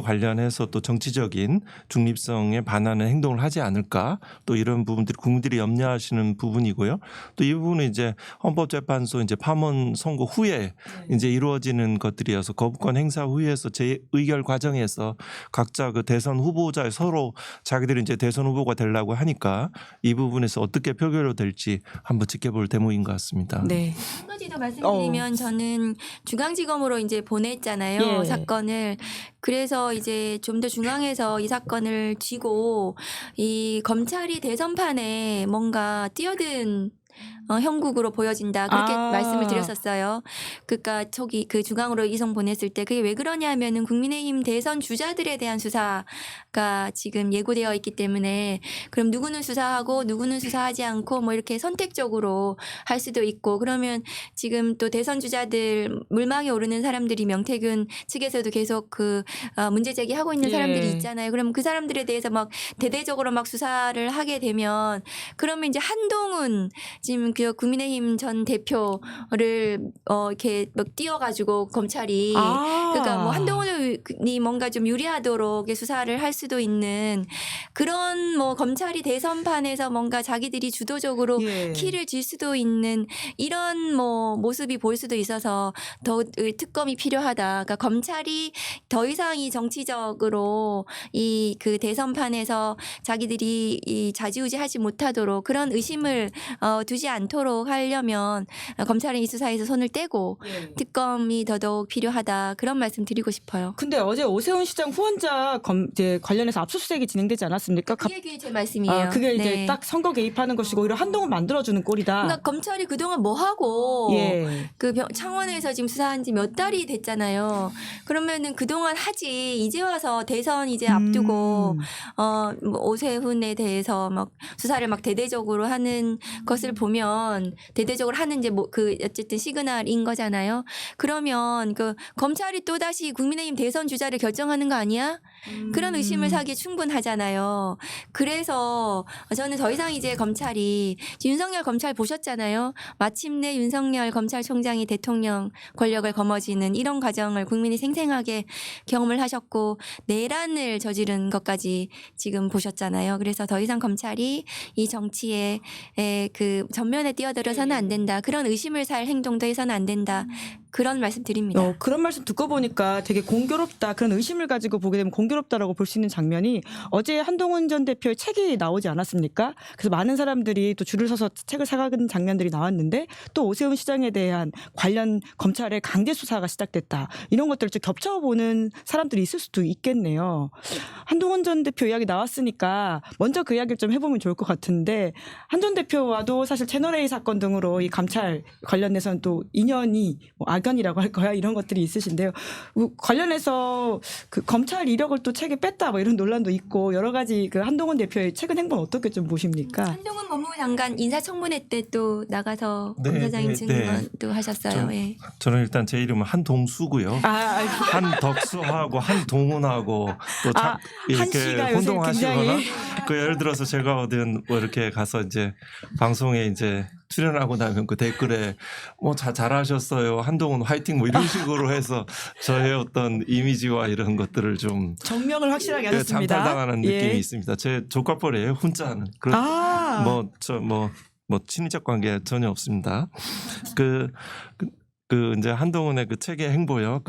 관련해서 또 정치적인 중립성에 반하는 행동을 하지 않을까 또 이런 부분들이 국민들이 염려하시는 부분이고요. 또 이 부분은 이제 헌법재판소 이제 파문 선고 후에 이제 이루어지는 것들이어서 거부권 행사 후에서 재의결 과정에서 각자 그 대선 후보자 서로 자기들이 이제 대선 후보가 되려고 하니까 이 부분에서 어떻게 표결될지 한번 지켜볼 대목인 것 같습니다. 네. 한 가지 더 말씀드리면 저는 중앙지검으로 이제 보냈잖아요. 사건을. 그래서 이제 좀 더 중앙에서 이 사건을 쥐고 이 검찰이 대선판에 뭔가 뛰어든 형국으로 보여진다 그렇게 말씀을 드렸었어요. 그러니까 저기 그 중앙으로 이송 보냈을 때 그게 왜 그러냐면은 국민의힘 대선 주자들에 대한 수사가 지금 예고되어 있기 때문에 그럼 누구는 수사하고 누구는 수사하지 않고 뭐 이렇게 선택적으로 할 수도 있고 그러면 지금 또 대선 주자들 물망에 오르는 사람들이 명태균 측에서도 계속 그 문제 제기하고 있는 사람들이 있잖아요. 그럼 그 사람들에 대해서 막 대대적으로 막 수사를 하게 되면 그러면 이제 한동훈 지금 그 국민의힘 전 대표를 이렇게 막 띄워가지고 검찰이 그러니까 뭐 한동훈이 뭔가 좀 유리하도록 수사를 할 수도 있는 그런 뭐 검찰이 대선판에서 뭔가 자기들이 주도적으로 키를 쥘 수도 있는 이런 뭐 모습이 보일 수도 있어서 더 특검이 필요하다. 그러니까 검찰이 더 이상 이 정치적으로 이 그 대선판에서 자기들이 이 좌지우지하지 못하도록 그런 의심을 두지 않도록 하려면 검찰은 이 수사에서 손을 떼고 특검이 더더욱 필요하다 그런 말씀 드리고 싶어요. 근데 어제 오세훈 시장 후원자 이제 관련해서 압수수색이 진행되지 않았습니까? 그게 제 말씀이에요. 그게 이제 딱 선거 개입하는 것이고 오히려 한동훈 만들어주는 꼴이다. 그러니까 검찰이 그동안 뭐 하고 그 창원에서 지금 수사한 지 몇 달이 됐잖아요. 그러면은 그동안 하지 이제 와서 대선 이제 앞두고 뭐 오세훈에 대해서 막 수사를 막 대대적으로 하는 것을 보면 대대적으로 하는 이제 뭐 그 어쨌든 시그널인 거잖아요. 그러면 그 검찰이 또 다시 국민의힘 대선 주자를 결정하는 거 아니야? 그런 의심을 사기에 충분하잖아요. 그래서 저는 더 이상 이제 검찰이 윤석열 검찰 보셨잖아요. 마침내 윤석열 검찰총장이 대통령 권력을 거머쥐는 이런 과정을 국민이 생생하게 경험을 하셨고 내란을 저지른 것까지 지금 보셨잖아요. 그래서 더 이상 검찰이 이 정치에 그 전면에 뛰어들어서는 안 된다. 그런 의심을 살 행동도 해서는 안 된다. 그런 말씀 드립니다. 그런 말씀 듣고 보니까 되게 공교롭다. 그런 의심을 가지고 보게 되면 공교롭다라고 볼 수 있는 장면이 어제 한동훈 전 대표의 책이 나오지 않았습니까? 그래서 많은 사람들이 또 줄을 서서 책을 사가는 장면들이 나왔는데 또 오세훈 시장에 대한 관련 검찰의 강제 수사가 시작됐다. 이런 것들을 좀 겹쳐보는 사람들이 있을 수도 있겠네요. 한동훈 전 대표 이야기 나왔으니까 먼저 그 이야기를 좀 해보면 좋을 것 같은데 한 전 대표와도 사실 채널A 사건 등으로 이 감찰 관련해서는 또 인연이 뭐 악연이라고 할 거야 이런 것들이 있으신데요. 관련해서 그 검찰 이력을 또 책에 뺐다 뭐 이런 논란도 있고 여러 가지 그 한동훈 대표의 최근 행보는 어떻게 좀 보십니까? 한동훈 법무부 장관 인사청문회 때 또 나가서 네, 검사장님 네, 증언도 하셨어요. 예. 저는 일단 제 이름은 한동수고요. 한덕수하고 한동훈하고 또 이렇게 씨가 요새 혼동하시거나 굉장히 그 예를 들어서 제가 어딘 뭐 이렇게 가서 이제 방송에 이제 출연하고 나면 그 댓글에 뭐 잘하셨어요 한동훈 화이팅 뭐 이런 식으로 해서 저의 어떤 이미지와 이런 것들을 좀 정명을 확실하게 하셨습니다. 장탈당하는 예. 느낌이 있습니다. 제 조카뻘이에요 혼자는. 뭐 친인척 관계 전혀 없습니다. 그 이제 한동훈의 그 책의 행보요.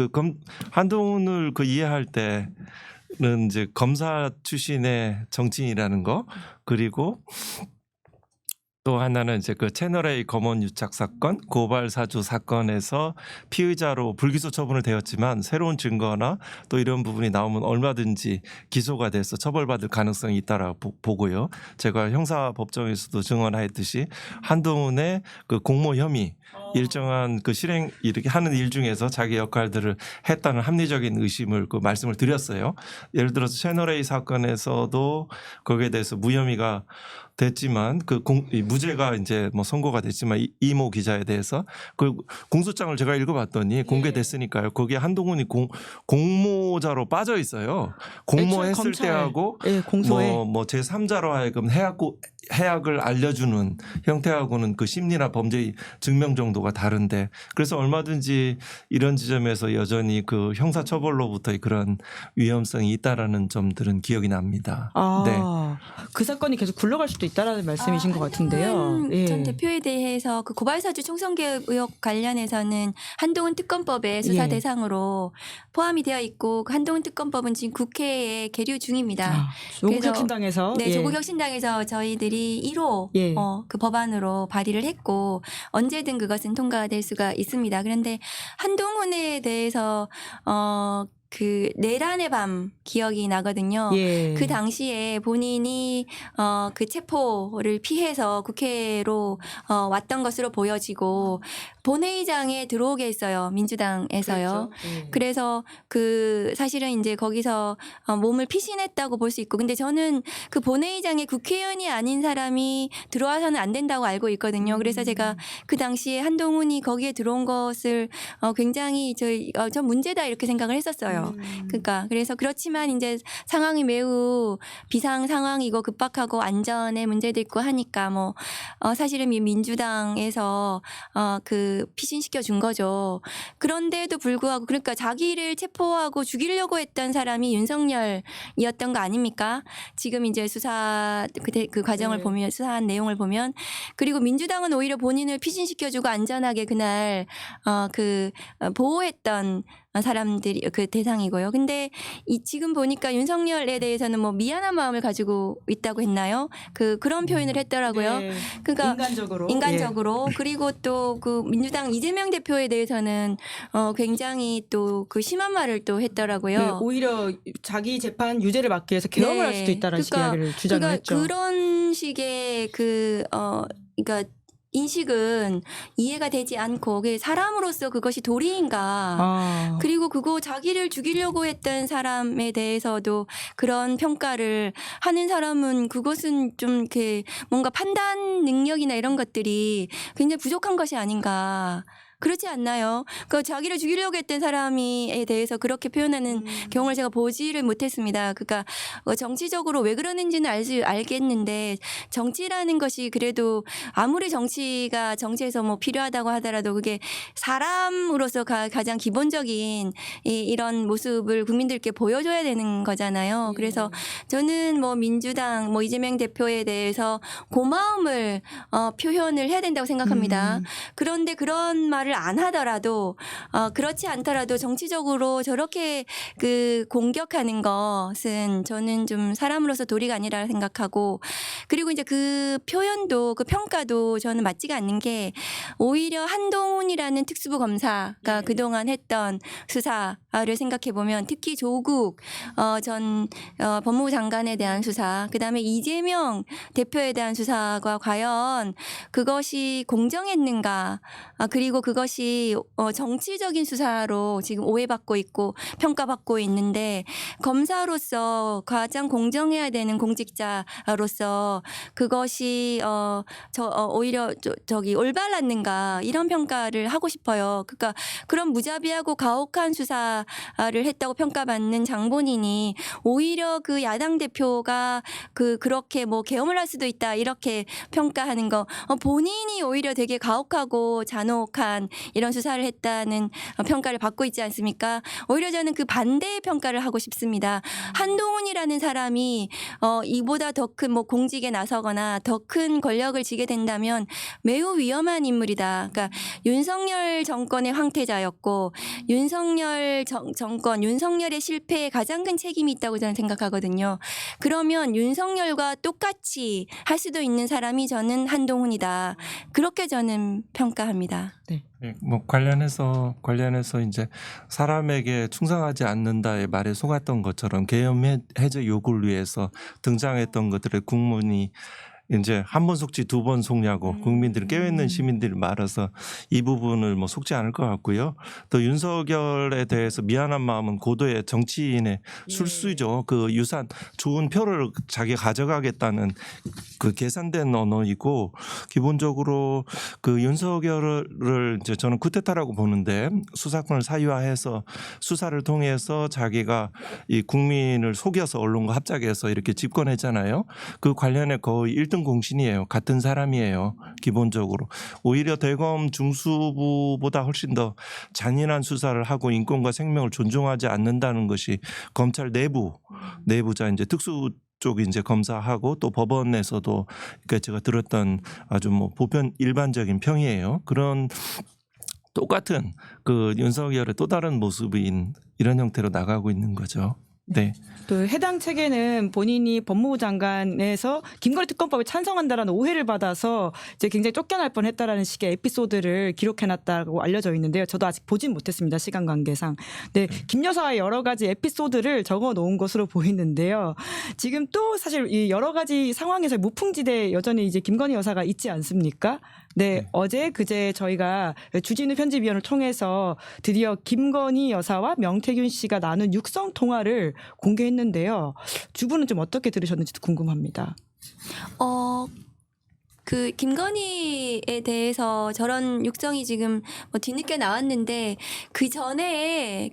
한동훈을 그 이해할 때는 이제 검사 출신의 정치인이라는 거 그리고 또 하나는 이제 그 채널A 검언 유착 사건, 고발 사주 사건에서 피의자로 불기소 처분을 되었지만 새로운 증거나 또 이런 부분이 나오면 얼마든지 기소가 돼서 처벌받을 가능성이 있다라고 보고요. 제가 형사법정에서도 증언하였듯이 한동훈의 그 공모 혐의 일정한 그 실행 이렇게 하는 일 중에서 자기 역할들을 했다는 합리적인 의심을 그 말씀을 드렸어요. 예를 들어서 채널A 사건에서도 거기에 대해서 무혐의가 됐지만 무죄가 이제 뭐 선고가 됐지만 이모 기자에 대해서 그 공소장을 제가 읽어봤더니 공개됐으니까요. 거기에 한동훈이 공모자로 빠져 있어요. 공모했을 때하고 공소에 뭐 제3자로 하여금 해악을 알려주는 형태하고는 그 심리나 범죄의 증명 정도가 다른데 그래서 얼마든지 이런 지점에서 여전히 그 형사처벌로부터의 그런 위험성이 있다라는 점들은 기억이 납니다. 네. 그 사건이 계속 굴러갈 수도 있다라는 말씀이신 것 같은데요. 한동훈 전 대표에 대해서 그 고발사주 총선개혁 의혹 관련해서는 한동훈 특검법의 수사 대상으로 포함이 되어 있고 그 한동훈 특검법은 지금 국회에 계류 중입니다. 조국혁신당에서 네, 조국혁신당에서 저희들이 1호 그 법안으로 발의를 했고 언제든 그것은 통과될 수가 있습니다. 그런데 한동훈에 대해서 그 내란의 밤 기억이 나거든요. 그 당시에 본인이 그 체포를 피해서 국회로 왔던 것으로 보여지고 본회의장에 들어오게 했어요. 민주당에서요. 그렇죠. 그래서 그 사실은 이제 거기서 몸을 피신했다고 볼 수 있고 근데 저는 그 본회의장에 국회의원이 아닌 사람이 들어와서는 안 된다고 알고 있거든요. 그래서 제가 그 당시에 한동훈이 거기에 들어온 것을 굉장히 전 문제다 이렇게 생각을 했었어요. 그러니까 그래서 그렇지만 이제 상황이 매우 비상 상황이고 급박하고 안전에 문제도 있고 하니까 뭐 사실은 민주당에서 그 피신시켜 준 거죠. 그런데도 불구하고 그러니까 자기를 체포하고 죽이려고 했던 사람이 윤석열이었던 거 아닙니까? 지금 이제 수사 그 과정을 보면 수사한 내용을 보면 그리고 민주당은 오히려 본인을 피신시켜주고 안전하게 그날 그 보호했던 사람들이 그 대상이고요. 근데 지금 보니까 윤석열에 대해서는 뭐 미안한 마음을 가지고 있다고 했나요? 그런 표현을 했더라고요. 그러니까 인간적으로 그리고 또 그 민주당 이재명 대표에 대해서는 굉장히 또 그 심한 말을 또 했더라고요. 오히려 자기 재판 유죄를 막기 위해서 개혁을 할 수도 있다는 이야기를 주장을 했죠. 그런 식의 그러니까 인식은 이해가 되지 않고 그게 사람으로서 그것이 도리인가. 아. 그리고 그거 자기를 죽이려고 했던 사람에 대해서도 그런 평가를 하는 사람은 그것은 좀 이렇게 뭔가 판단 능력이나 이런 것들이 굉장히 부족한 것이 아닌가. 그렇지 않나요? 그 자기를 죽이려고 했던 사람에 대해서 그렇게 표현하는 경우를 제가 보지를 못했습니다. 그러니까 정치적으로 왜 그러는지는 알겠는데 정치라는 것이 그래도 아무리 정치에서 뭐 필요하다고 하더라도 그게 사람으로서 가장 기본적인 이런 모습을 국민들께 보여줘야 되는 거잖아요. 그래서 저는 뭐 민주당 뭐 이재명 대표에 대해서 고마움을 표현을 해야 된다고 생각합니다. 그런데 그런 말을 안 하더라도 그렇지 않더라도 정치적으로 저렇게 그 공격하는 것은 저는 좀 사람으로서 도리가 아니라 생각하고 그리고 이제 그 표현도 그 평가도 저는 맞지가 않는 게 오히려 한동훈이라는 특수부 검사가 그동안 했던 수사를 생각해 보면 특히 조국 전 법무부 장관에 대한 수사 그다음에 이재명 대표에 대한 수사가 과연 그것이 공정했는가 그리고 그것이 정치적인 수사로 지금 오해받고 있고 평가받고 있는데 검사로서 가장 공정해야 되는 공직자로서 그것이 오히려 저기 올바랐는가 이런 평가를 하고 싶어요. 그러니까 그런 무자비하고 가혹한 수사를 했다고 평가받는 장본인이 오히려 그 야당 대표가 그렇게 뭐 계엄을 할 수도 있다 이렇게 평가하는 거 본인이 오히려 되게 가혹하고 잔혹한 이런 수사를 했다는 평가를 받고 있지 않습니까? 오히려 저는 그 반대의 평가를 하고 싶습니다. 한동훈이라는 사람이 이보다 더 큰 뭐 공직에 나서거나 더 큰 권력을 쥐게 된다면 매우 위험한 인물이다. 그러니까 윤석열 정권의 황태자였고 윤석열 정권, 윤석열의 실패에 가장 큰 책임이 있다고 저는 생각하거든요. 그러면 윤석열과 똑같이 할 수도 있는 사람이 저는 한동훈이다. 그렇게 저는 평가합니다. 네. 네, 뭐 관련해서 이제 사람에게 충성하지 않는다의 말에 속았던 것처럼 계엄 해제 요구를 위해서 등장했던 것들의 국문이 이제 한 번 속지 두 번 속냐고 국민들이 깨어있는 시민들이 말아서 이 부분을 뭐 속지 않을 것 같고요. 또 윤석열에 대해서 미안한 마음은 고도의 정치인의 술수죠. 그 유산 좋은 표를 자기가 가져가겠다는 그 계산된 언어이고 기본적으로 그 윤석열을 이제 저는 쿠데타라고 보는데 수사권을 사유화해서 수사를 통해서 자기가 이 국민을 속여서 언론과 합작해서 이렇게 집권했잖아요. 그 관련해 거의 1등 공신이에요. 같은 사람이에요. 기본적으로. 오히려 대검 중수부보다 훨씬 더 잔인한 수사를 하고 인권과 생명을 존중하지 않는다는 것이 검찰 내부자 이제 특수 쪽 이제 검사하고 또 법원에서도 그러니까 제가 들었던 아주 뭐 보편 일반적인 평이에요. 그런 똑같은 그 윤석열의 또 다른 모습인 이런 형태로 나가고 있는 거죠. 네. 또 해당 책에는 본인이 법무부 장관에서 김건희 특검법에 찬성한다라는 오해를 받아서 이제 굉장히 쫓겨날 뻔했다라는 식의 에피소드를 기록해놨다고 알려져 있는데요. 저도 아직 보진 못했습니다. 시간 관계상. 네, 김 여사의 여러 가지 에피소드를 적어놓은 것으로 보이는데요. 지금 또 사실 이 여러 가지 상황에서 무풍지대 여전히 이제 김건희 여사가 있지 않습니까? 네, 어제 그제 저희가 주진우 편집위원을 통해서 드디어 김건희 여사와 명태균 씨가 나눈 육성 통화를 공개했는데요. 주부는 좀 어떻게 들으셨는지도 궁금합니다. 그 김건희에 대해서 저런 육성이 지금 뭐 뒤늦게 나왔는데 그 전에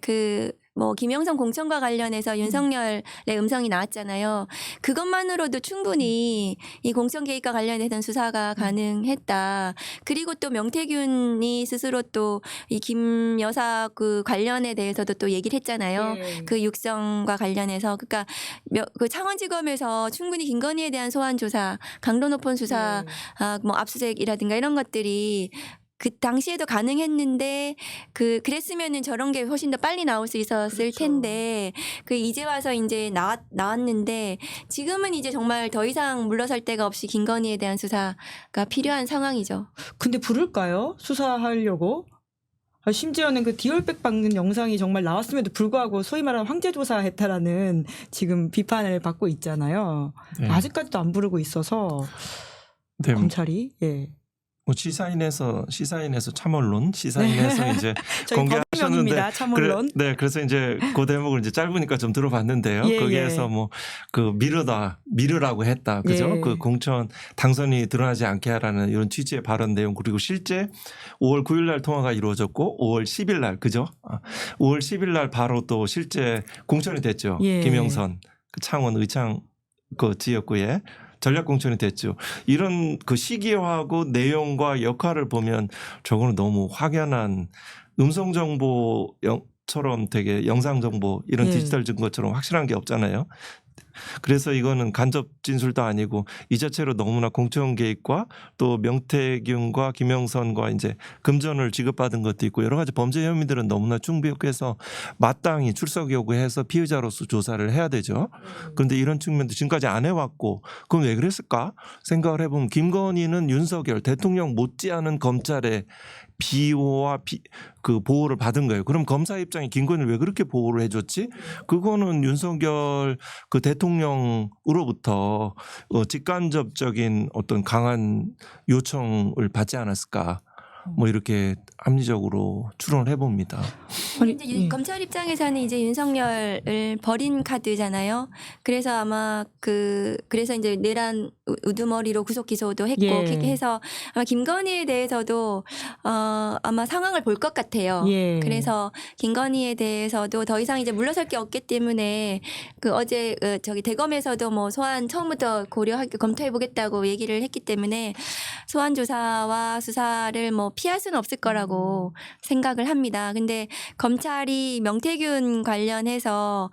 뭐 김영선 공천과 관련해서 윤석열의 음성이 나왔잖아요. 그것만으로도 충분히 이 공천 개입과 관련해서 수사가 가능했다. 그리고 또 명태균이 스스로 또 이 김 여사 그 관련에 대해서도 또 얘기를 했잖아요. 그 육성과 관련해서 그러니까 그 창원지검에서 충분히 김건희에 대한 소환 조사, 강도 높은 수사, 뭐 압수수색이라든가 이런 것들이 그 당시에도 가능했는데 그랬으면은 저런 게 훨씬 더 빨리 나올 수 있었을 텐데 이제 와서 이제 나왔는데 지금은 이제 정말 더 이상 물러설 데가 없이 김건희에 대한 수사가 필요한 상황이죠. 근데 부를까요? 수사하려고? 심지어는 그 디올백 박는 영상이 정말 나왔음에도 불구하고 소위 말하는 황제조사했다라는 지금 비판을 받고 있잖아요. 네. 아직까지도 안 부르고 있어서 네. 검찰이 뭐 시사인에서 참언론 시사인에서 이제 저희 공개하셨는데 법명입니다. 참언론. 네, 그래서 이제 그 대목을 이제 짧으니까 좀 들어봤는데요. 예, 거기에서 예. 뭐 그 미르라고 했다, 그죠? 예. 그 공천 당선이 드러나지 않게 하라는 이런 취지의 발언 내용, 그리고 실제 5월 9일날 통화가 이루어졌고 5월 10일날 그죠? 5월 10일날 바로 또 실제 공천이 됐죠. 예. 김영선 그 창원 의창 그 지역구에. 전략 공천이 됐죠. 이런 그 시기화하고 내용과 역할을 보면 저거는 너무 확연한 음성 정보처럼 되게 영상 정보 이런 예. 디지털 증거처럼 확실한 게 없잖아요. 그래서 이거는 간접 진술도 아니고 이 자체로 너무나 공천 개입과 또 명태균과 김영선과 이제 금전을 지급받은 것도 있고 여러 가지 범죄 혐의들은 너무나 충분해서 마땅히 출석 요구해서 피의자로서 조사를 해야 되죠. 그런데 이런 측면도 지금까지 안 해왔고 그럼 왜 그랬을까 생각을 해보면 김건희는 윤석열 대통령 못지않은 검찰의 비호와 그 보호를 받은 거예요. 그럼 검사 입장에 김건희를 왜 그렇게 보호를 해줬지? 그거는 윤석열 그 대통령으로부터 직간접적인 어떤 강한 요청을 받지 않았을까? 뭐 이렇게 합리적으로 추론을 해봅니다. 근데 이제 예. 검찰 입장에서는 이제 윤석열을 버린 카드잖아요. 그래서 아마 그래서 이제 내란 우두머리로 구속 기소도 했고 예. 그렇게 해서 아마 김건희에 대해서도 아마 상황을 볼 것 같아요. 예. 그래서 김건희에 대해서도 더 이상 이제 물러설 게 없기 때문에 그 어제 저기 대검에서도 뭐 소환 처음부터 검토해 보겠다고 얘기를 했기 때문에 소환 조사와 수사를 뭐 피할 수는 없을 거라고 생각을 합니다. 근데 검찰이 명태균 관련해서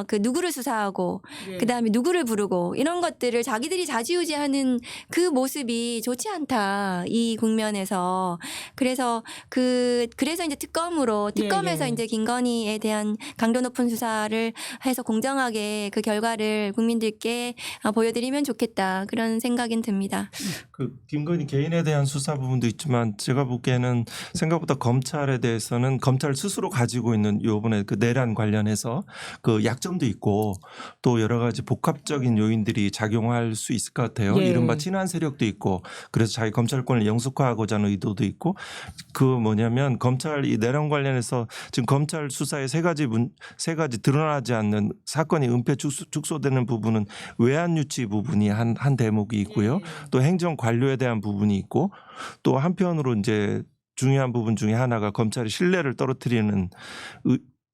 그 누구를 수사하고 예. 그다음에 누구를 부르고 이런 것들을 자기들이 좌지우지하는 그 모습이 좋지 않다. 이 국면에서. 그래서 그래서 이제 특검에서 예. 이제 김건희에 대한 강도 높은 수사를 해서 공정하게 그 결과를 국민들께 보여드리면 좋겠다. 그런 생각은 듭니다. 그 김건희 개인에 대한 수사 부분도 있지만 제가 보기에는 생각보다 검찰에 대해서는 검찰 스스로 가지고 있는 요번에 그 내란 관련해서 그 약점도 있고 또 여러 가지 복합적인 요인들이 작용할 수 있을 것 같아요. 예. 이른바 친한 세력도 있고 그래서 자기 검찰권을 영속화하고자 하는 의도도 있고 그 뭐냐면 검찰 이 내란 관련해서 지금 검찰 수사에 세 가지 드러나지 않는 사건이 은폐 축소되는 부분은 외환 유치 부분이 한 대목이 있고요. 또 행정 관료에 대한 부분이 있고 또 한편으로 이제 중요한 부분 중에 하나가 검찰의 신뢰를 떨어뜨리는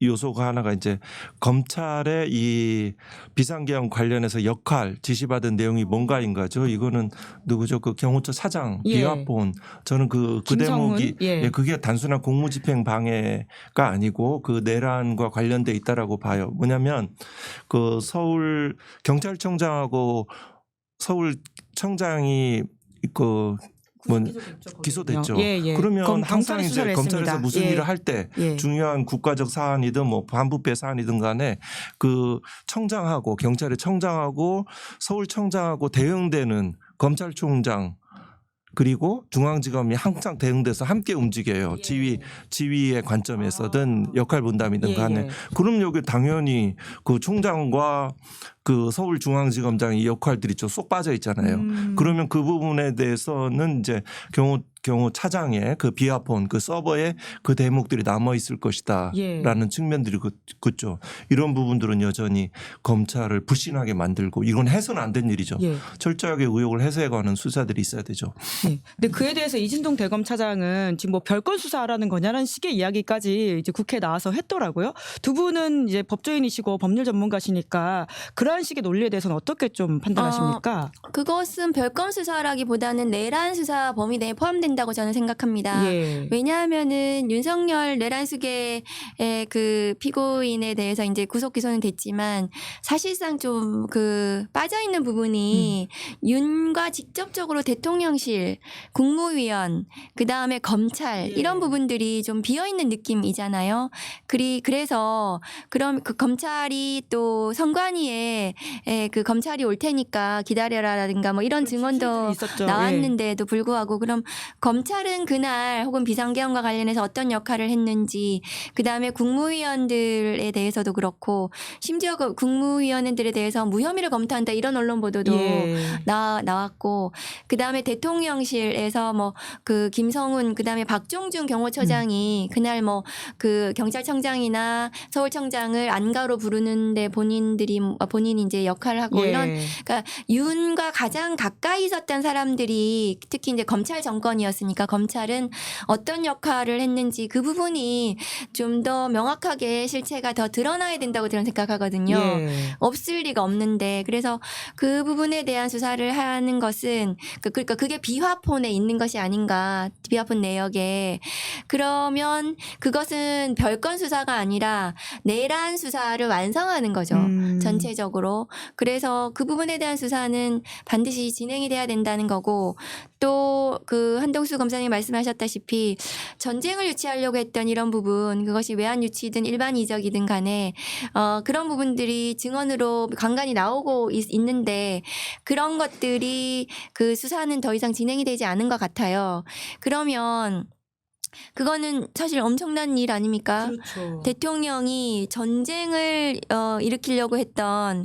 요소가 하나가 이제 검찰의 이 비상계엄 관련해서 역할 지시받은 내용이 뭔가인 거죠. 이거는 누구죠? 그 경호처 사장 예. 비화폰 저는 그 김성훈? 대목이 예. 그게 단순한 공무집행 방해가 아니고 그 내란과 관련돼 있다라고 봐요. 뭐냐면 그 서울 경찰청장하고 서울청장이 그 기소됐죠. 예. 그러면 항상 이제 수사를 검찰에서 했습니다. 무슨 예. 일을 할 때 예. 중요한 국가적 사안이든 뭐 반부패 사안이든 간에 그 청장하고 경찰의 청장하고 서울청장하고 대응되는 검찰총장 그리고 중앙지검이 항상 대응돼서 함께 움직여요. 지휘의 관점에서든 역할 분담이든 간에. 그럼 여기 당연히 그 총장과 그 서울중앙지검장 이 역할들이 좀 쏙 빠져 있잖아요. 그러면 그 부분에 대해서는 이제 경호 차장의 그 비화폰 그 서버에 그 대목들이 남아 있을 것이다라는 측면들이 그죠. 이런 부분들은 여전히 검찰을 불신하게 만들고 이건 해서는 안 된 일이죠. 예. 철저하게 의혹을 해소해가는 수사들이 있어야 되죠. 네. 근데 그에 대해서 이진동 대검차장은 지금 뭐 별건 수사하라는 거냐라는 식의 이야기까지 이제 국회에 나와서 했더라고요. 두 분은 이제 법조인이시고 법률 전문가시니까 그러한 식의 논리에 대해서는 어떻게 좀 판단하십니까? 그것은 별건 수사라기보다는 내란 수사 범위 내에 포함된다고 저는 생각합니다. 예. 왜냐하면은 윤석열 내란 수계의 그 피고인에 대해서 이제 구속 기소는 됐지만 사실상 좀 그 빠져 있는 부분이 윤과 직접적으로 대통령실, 국무위원, 그 다음에 검찰 이런 부분들이 좀 비어 있는 느낌이잖아요. 그래서 그럼 그 검찰이 또 선관위에 뒤에 그 검찰이 올 테니까 기다려라라든가 뭐 이런 증언도 있었죠. 나왔는데도 불구하고 그럼 검찰은 그날 혹은 비상계엄과 관련해서 어떤 역할을 했는지 그다음에 국무위원들에 대해서도 그렇고 심지어 그 국무위원들에 대해서 무혐의를 검토한다 이런 언론 보도도 나왔고 그다음에 대통령실에서 뭐 그 김성훈 그다음에 박종준 경호처장이 그날 뭐 그 경찰청장이나 서울청장을 안가로 부르는데 본인이 이제 역할을 하고 이런 그러니까 윤과 가장 가까이 있었던 사람들이 특히 이제 검찰 정권이었으니까 검찰은 어떤 역할을 했는지 그 부분이 좀 더 명확하게 실체가 더 드러나야 된다고 저는 생각하거든요. 없을 리가 없는데 그래서 그 부분에 대한 수사를 하는 것은 그러니까 그게 비화폰에 있는 것이 아닌가 비화폰 내역에 그러면 그것은 별건 수사가 아니라 내란 수사를 완성하는 거죠. 전체적으로. 그래서 그 부분에 대한 수사는 반드시 진행이 돼야 된다는 거고 또 그 한동수 검사님 말씀하셨다시피 전쟁을 유치하려고 했던 이런 부분 그것이 외환 유치든 일반 이적이든 간에 그런 부분들이 증언으로 간간히 나오고 있는데 그런 것들이 그 수사는 더 이상 진행이 되지 않은 것 같아요. 그러면 그거는 사실 엄청난 일 아닙니까? 그렇죠. 대통령이 전쟁을 일으키려고 했던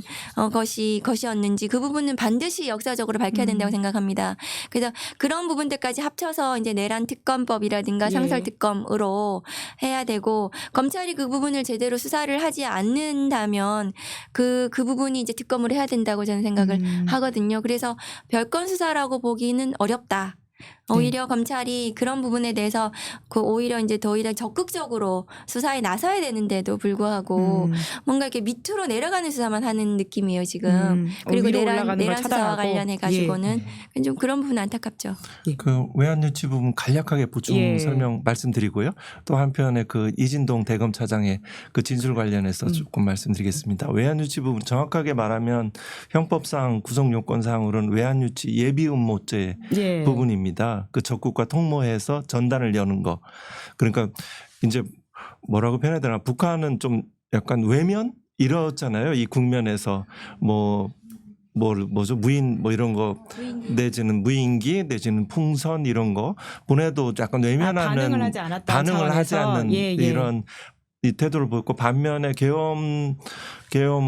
것이었는지 그 부분은 반드시 역사적으로 밝혀야 된다고 생각합니다. 그래서 그런 부분들까지 합쳐서 이제 내란 특검법이라든가 상설 특검으로 해야 되고 검찰이 그 부분을 제대로 수사를 하지 않는다면 그 부분이 이제 특검으로 해야 된다고 저는 생각을 하거든요. 그래서 별건 수사라고 보기는 어렵다. 오히려 검찰이 그런 부분에 대해서 오히려 이제 더 적극적으로 수사에 나서야 되는데도 불구하고 뭔가 이렇게 밑으로 내려가는 수사만 하는 느낌이에요 지금. 그리고 내란 수사와 관련해 가지고는 좀 그런 부분 안타깝죠. 그 외환유치 부분 간략하게 보충 설명 말씀드리고요. 또 한편에 그 이진동 대검차장의 그 진술 관련해서 조금 말씀드리겠습니다. 외환유치 부분 정확하게 말하면 형법상 구성요건상으로는 외환유치 예비음모죄 부분입니다. 그 적국과 통모해서 전단을 여는 거. 그러니까 이제 뭐라고 표현해야 되나 북한은 좀 약간 외면 이렇잖아요. 이 국면에서 뭐죠 무인 뭐 이런 거 내지는 무인기 내지는 풍선 이런 거 보내도 약간 외면하는 반응을 하지 않는 이런 이 태도를 보였고 반면에 계엄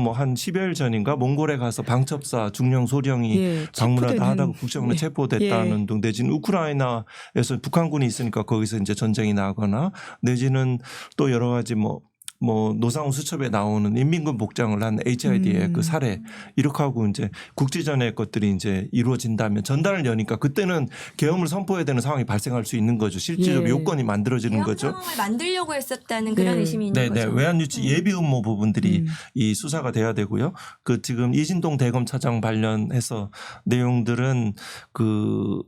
뭐 한 10여일 전인가 몽골에 가서 방첩사 중령 소령이 방문하다 하다가 국정원에 체포됐다는 등 내지는 우크라이나에서 북한군이 있으니까 거기서 이제 전쟁이 나거나 내지는 또 여러 가지 뭐 노상훈 수첩에 나오는 인민군 복장을 한 HID의 그 사례 이렇게 하고 이제 국지전의 것들이 이제 이루어진다면 전단을 여니까 그때는 계엄을 선포해야 되는 상황이 발생할 수 있는 거죠. 실질적으로 요건이 만들어지는 거죠. 계엄 상황을 만들려고 했었다는 그런 의심이 있는 거죠. 외환유치 예비 음모 부분들이 이 수사가 돼야 되고요. 그 지금 이진동 대검차장 관련해서 내용들은 그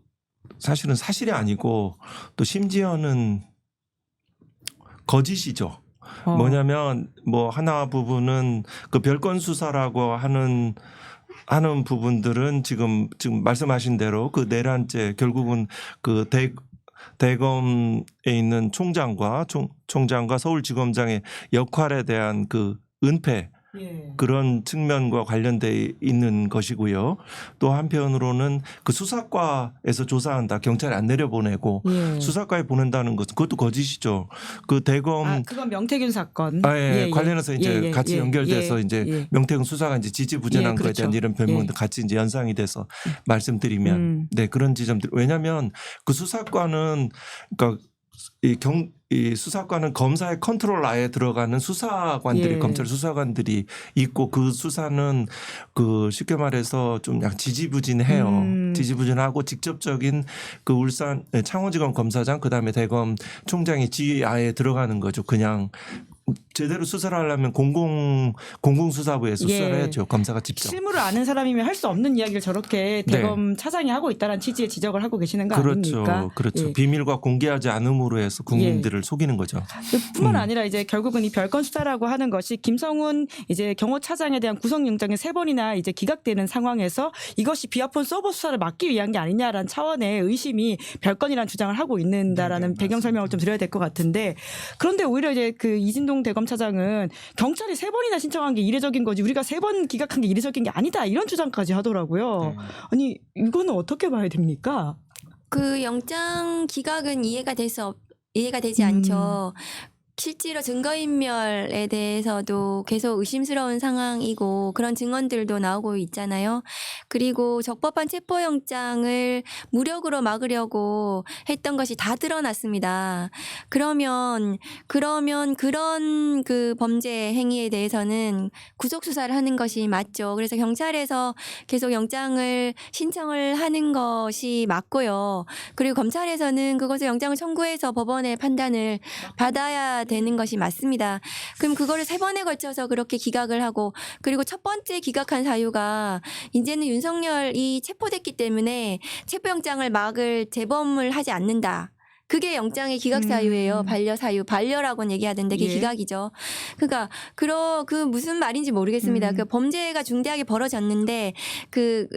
사실은 사실이 아니고 또 심지어는 거짓이죠. 뭐냐면 뭐 하나 부분은 그 별건 수사라고 하는 부분들은 지금 말씀하신 대로 그 내란죄 결국은 그 대검에 있는 총장과 서울지검장의 역할에 대한 그 은폐 그런 측면과 관련돼 있는 것이고요. 또 한편으로는 그 수사과에서 조사한다. 경찰이 안 내려보내고 수사과에 보낸다는 것은 그것도 거짓이죠. 그 대검 그건 명태균 사건 관련해서 이제 같이 연결돼서 이제 명태균 수사가 이제 지지부진한 거에 대한 이런 변명도 같이 이제 연상이 돼서 말씀드리면 그런 지점들 왜냐하면 그 수사과는 그러니까 이 수사관은 검사의 컨트롤 아에 들어가는 수사관들이 검찰 수사관들이 있고 그 수사는 그 쉽게 말해서 좀 약간 지지부진해요. 지지부진하고 직접적인 그 울산 창원지검 검사장 그다음에 대검 총장의 지휘 아에 들어가는 거죠. 그냥 제대로 수사를 하려면 공공수사부에서 수사를 해야죠. 검사가 직접. 실무를 아는 사람이면 할 수 없는 이야기를 저렇게 대검 차장이 하고 있다는 취지의 지적을 하고 계시는 거 아닙니까? 그렇죠. 비밀과 공개하지 않음으로 해서 국민들을 속이는 거죠. 뿐만 아니라 이제 결국은 이 별건 수사라고 하는 것이 김성훈 이제 경호차장에 대한 구속영장이 3번이나 이제 기각되는 상황에서 이것이 비화폰 서버 수사를 막기 위한 게 아니냐라는 차원의 의심이 별건이라는 주장을 하고 있는다라는 배경 설명을 좀 드려야 될 것 같은데 그런데 오히려 이제 그 이진동 대검 차장은 경찰이 3번이나 신청한 게 이례적인 거지 우리가 3번 기각한 게 이례적인 게 아니다 이런 주장까지 하더라고요. 아니 이거는 어떻게 봐야 됩니까? 그 영장 기각은 이해가 되지 않죠. 실제로 증거인멸에 대해서도 계속 의심스러운 상황이고 그런 증언들도 나오고 있잖아요. 그리고 적법한 체포영장을 무력으로 막으려고 했던 것이 다 드러났습니다. 그러면 그런 그 범죄 행위에 대해서는 구속 수사를 하는 것이 맞죠. 그래서 경찰에서 계속 영장을 신청을 하는 것이 맞고요. 그리고 검찰에서는 그것을 영장을 청구해서 법원의 판단을 받아야 되는 것이 맞습니다. 그럼 그거를 3번에 걸쳐서 그렇게 기각을 하고 그리고 첫 번째 기각한 사유가 이제는 윤석열이 체포됐기 때문에 체포영장을 막을 재범을 하지 않는다. 그게 영장의 기각 사유예요. 반려 사유. 반려라고는 얘기하던데 그게 예. 기각이죠. 그러니까 그 무슨 말인지 모르겠습니다. 그 범죄가 중대하게 벌어졌는데 그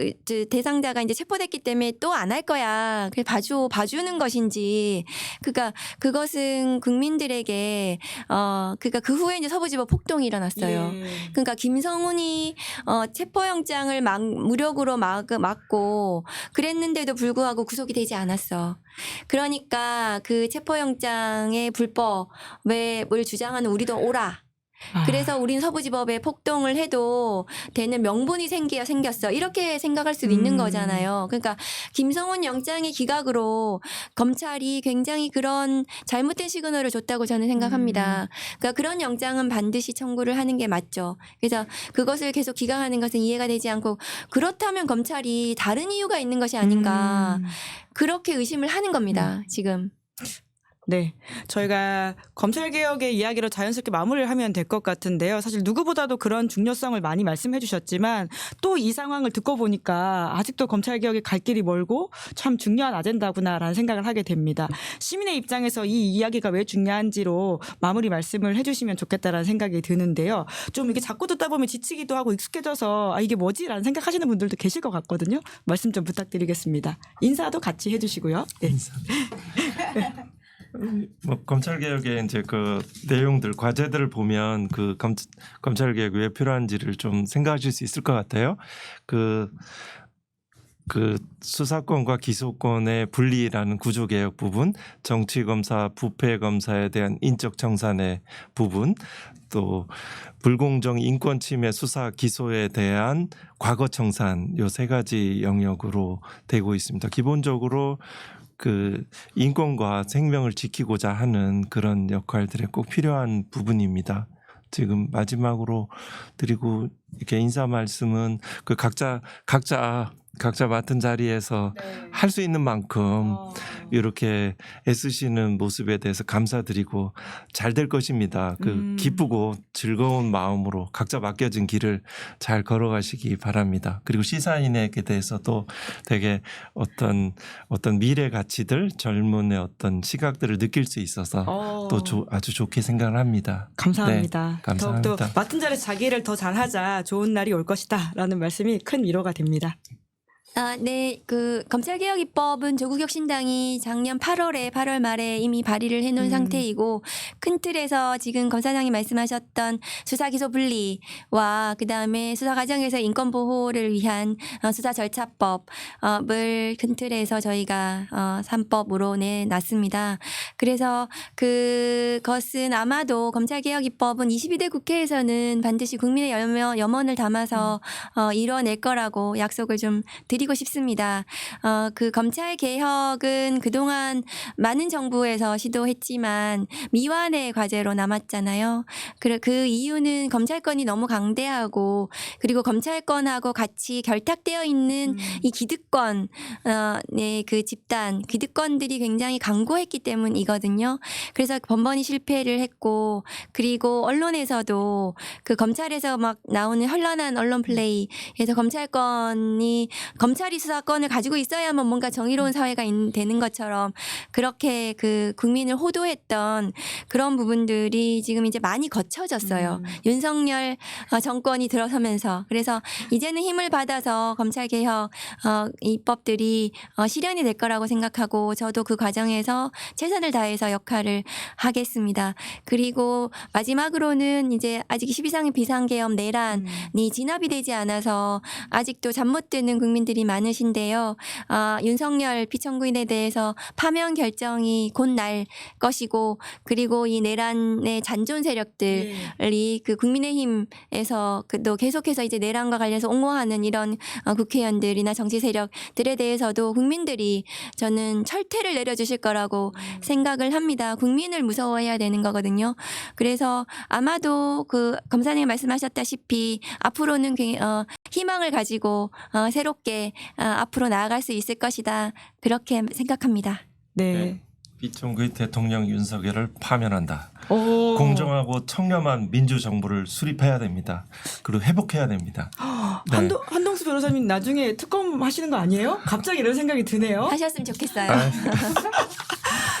대상자가 이제 체포됐기 때문에 또 안 할 거야. 그래 봐주는 것인지. 그러니까 그것은 국민들에게 그러니까 그 후에 이제 서부지법 폭동이 일어났어요. 예. 그러니까 김성훈이 체포영장을 무력으로 막고 그랬는데도 불구하고 구속이 되지 않았어. 그러니까 그 체포영장의 불법을 주장하는 우리도 오라. 그래서 우린 서부지법에 폭동을 해도 되는 명분이 생겼어. 이렇게 생각할 수도 있는 거잖아요. 그러니까 김성훈 영장의 기각으로 검찰이 굉장히 그런 잘못된 시그널을 줬다고 저는 생각합니다. 그러니까 그런 영장은 반드시 청구를 하는 게 맞죠. 그래서 그것을 계속 기각하는 것은 이해가 되지 않고 그렇다면 검찰이 다른 이유가 있는 것이 아닌가. 그렇게 의심을 하는 겁니다. 지금. 네. 저희가 검찰개혁의 이야기로 자연스럽게 마무리를 하면 될 것 같은데요. 사실 누구보다도 그런 중요성을 많이 말씀해 주셨지만 또 이 상황을 듣고 보니까 아직도 검찰개혁이 갈 길이 멀고 참 중요한 아젠다구나라는 생각을 하게 됩니다. 시민의 입장에서 이 이야기가 왜 중요한지로 마무리 말씀을 해 주시면 좋겠다라는 생각이 드는데요. 좀 이게 자꾸 듣다 보면 지치기도 하고 익숙해져서 이게 뭐지라는 생각하시는 분들도 계실 것 같거든요. 말씀 좀 부탁드리겠습니다. 인사도 같이 해 주시고요. 네. 뭐 검찰 개혁의 이제 그 내용들 과제들을 보면 그 검찰 개혁이 왜 필요한지를 좀 생각하실 수 있을 것 같아요. 그 수사권과 기소권의 분리라는 구조개혁 부분, 정치검사, 부패검사에 대한 인적 청산의 부분, 또 불공정 인권 침해 수사 기소에 대한 과거 청산 요 3가지 영역으로 되고 있습니다. 기본적으로 그 인권과 생명을 지키고자 하는 그런 역할들에 꼭 필요한 부분입니다. 지금 마지막으로 드리고 이렇게 인사 말씀은 그 각자 맡은 자리에서 할 수 있는 만큼 이렇게 애쓰시는 모습에 대해서 감사드리고 잘 될 것입니다. 그 기쁘고 즐거운 마음으로 각자 맡겨진 길을 잘 걸어가시기 바랍니다. 그리고 시사인에게 대해서도 되게 어떤 미래 가치들, 젊은의 어떤 시각들을 느낄 수 있어서 또 아주 좋게 생각을 합니다. 감사합니다. 네, 감사합니다. 더욱더 맡은 자리에서 자기 일을 더 잘하자 좋은 날이 올 것이다라는 말씀이 큰 위로가 됩니다. 네. 그 검찰개혁 입법은 조국혁신당이 작년 8월 말에 이미 발의를 해놓은 상태이고 큰 틀에서 지금 검사장이 말씀하셨던 수사 기소 분리와 그다음에 수사 과정에서 인권 보호를 위한 수사 절차법을 큰 틀에서 저희가 3법으로 내놨습니다. 그래서 그것은 아마도 검찰개혁 입법은 22대 국회에서는 반드시 국민의 염원을 담아서 이뤄낼 거라고 약속을 좀 드리고 싶습니다. 그 검찰 개혁은 그동안 많은 정부에서 시도했지만 미완의 과제로 남았잖아요. 그 이유는 검찰권이 너무 강대하고 그리고 검찰권하고 같이 결탁되어 있는 이 기득권, 그 집단, 기득권들이 굉장히 강고했기 때문이거든요. 그래서 번번이 실패를 했고 그리고 언론에서도 그 검찰에서 막 나오는 현란한 언론 플레이에서 검찰권이 검찰이 수사권을 가지고 있어야만 뭔가 정의로운 사회가 되는 것처럼 그렇게 그 국민을 호도했던 그런 부분들이 지금 이제 많이 거쳐졌어요. 윤석열 정권이 들어서면서. 그래서 이제는 힘을 받아서 검찰개혁 입법들이 실현이 될 거라고 생각하고 저도 그 과정에서 최선을 다해서 역할을 하겠습니다. 그리고 마지막으로는 이제 아직 12상의 비상계엄 내란이 진압이 되지 않아서 아직도 잠 못 드는 국민들이 많으신데요. 윤석열 피청구인에 대해서 파면 결정이 곧 날 것이고 그리고 이 내란의 잔존 세력들이 그 국민의힘에서 또 계속해서 이제 내란과 관련해서 옹호하는 이런 국회의원들이나 정치 세력들에 대해서도 국민들이 저는 철퇴를 내려주실 거라고 생각을 합니다. 국민을 무서워해야 되는 거거든요. 그래서 아마도 그 검사님 말씀하셨다시피 앞으로는 희망을 가지고 새롭게 앞으로 나아갈 수 있을 것이다. 그렇게 생각합니다. 네. 피청구인 대통령 윤석열을 파면한다. 오. 공정하고 청렴한 민주정부를 수립해야 됩니다. 그리고 회복해야 됩니다. 네. 한동수 변호사님 나중에 특검 하시는 거 아니에요? 갑자기 이런 생각이 드네요. 하셨으면 좋겠어요.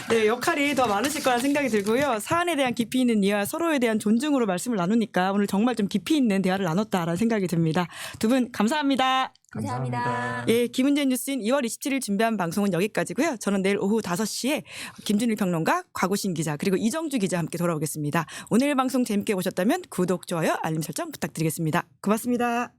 네, 역할이 더 많으실 거라 생각이 들고요. 사안에 대한 깊이 있는 이해와 서로에 대한 존중으로 말씀을 나누니까 오늘 정말 좀 깊이 있는 대화를 나눴다라는 생각이 듭니다. 두 분 감사합니다. 감사합니다. 예, 김은재 뉴스인 2월 27일 준비한 방송은 여기까지고요. 저는 내일 오후 5시에 김준일 평론가, 곽우신 기자 그리고 이정주 기자 함께 돌아오겠습니다. 오늘 방송 재밌게 보셨다면 구독, 좋아요, 알림 설정 부탁드리겠습니다. 고맙습니다.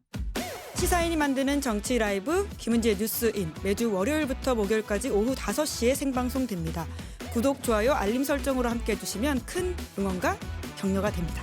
시사인이 만드는 정치 라이브 김은재 뉴스인 매주 월요일부터 목요일까지 오후 5시에 생방송됩니다. 구독, 좋아요, 알림 설정으로 함께해 주시면 큰 응원과 격려가 됩니다.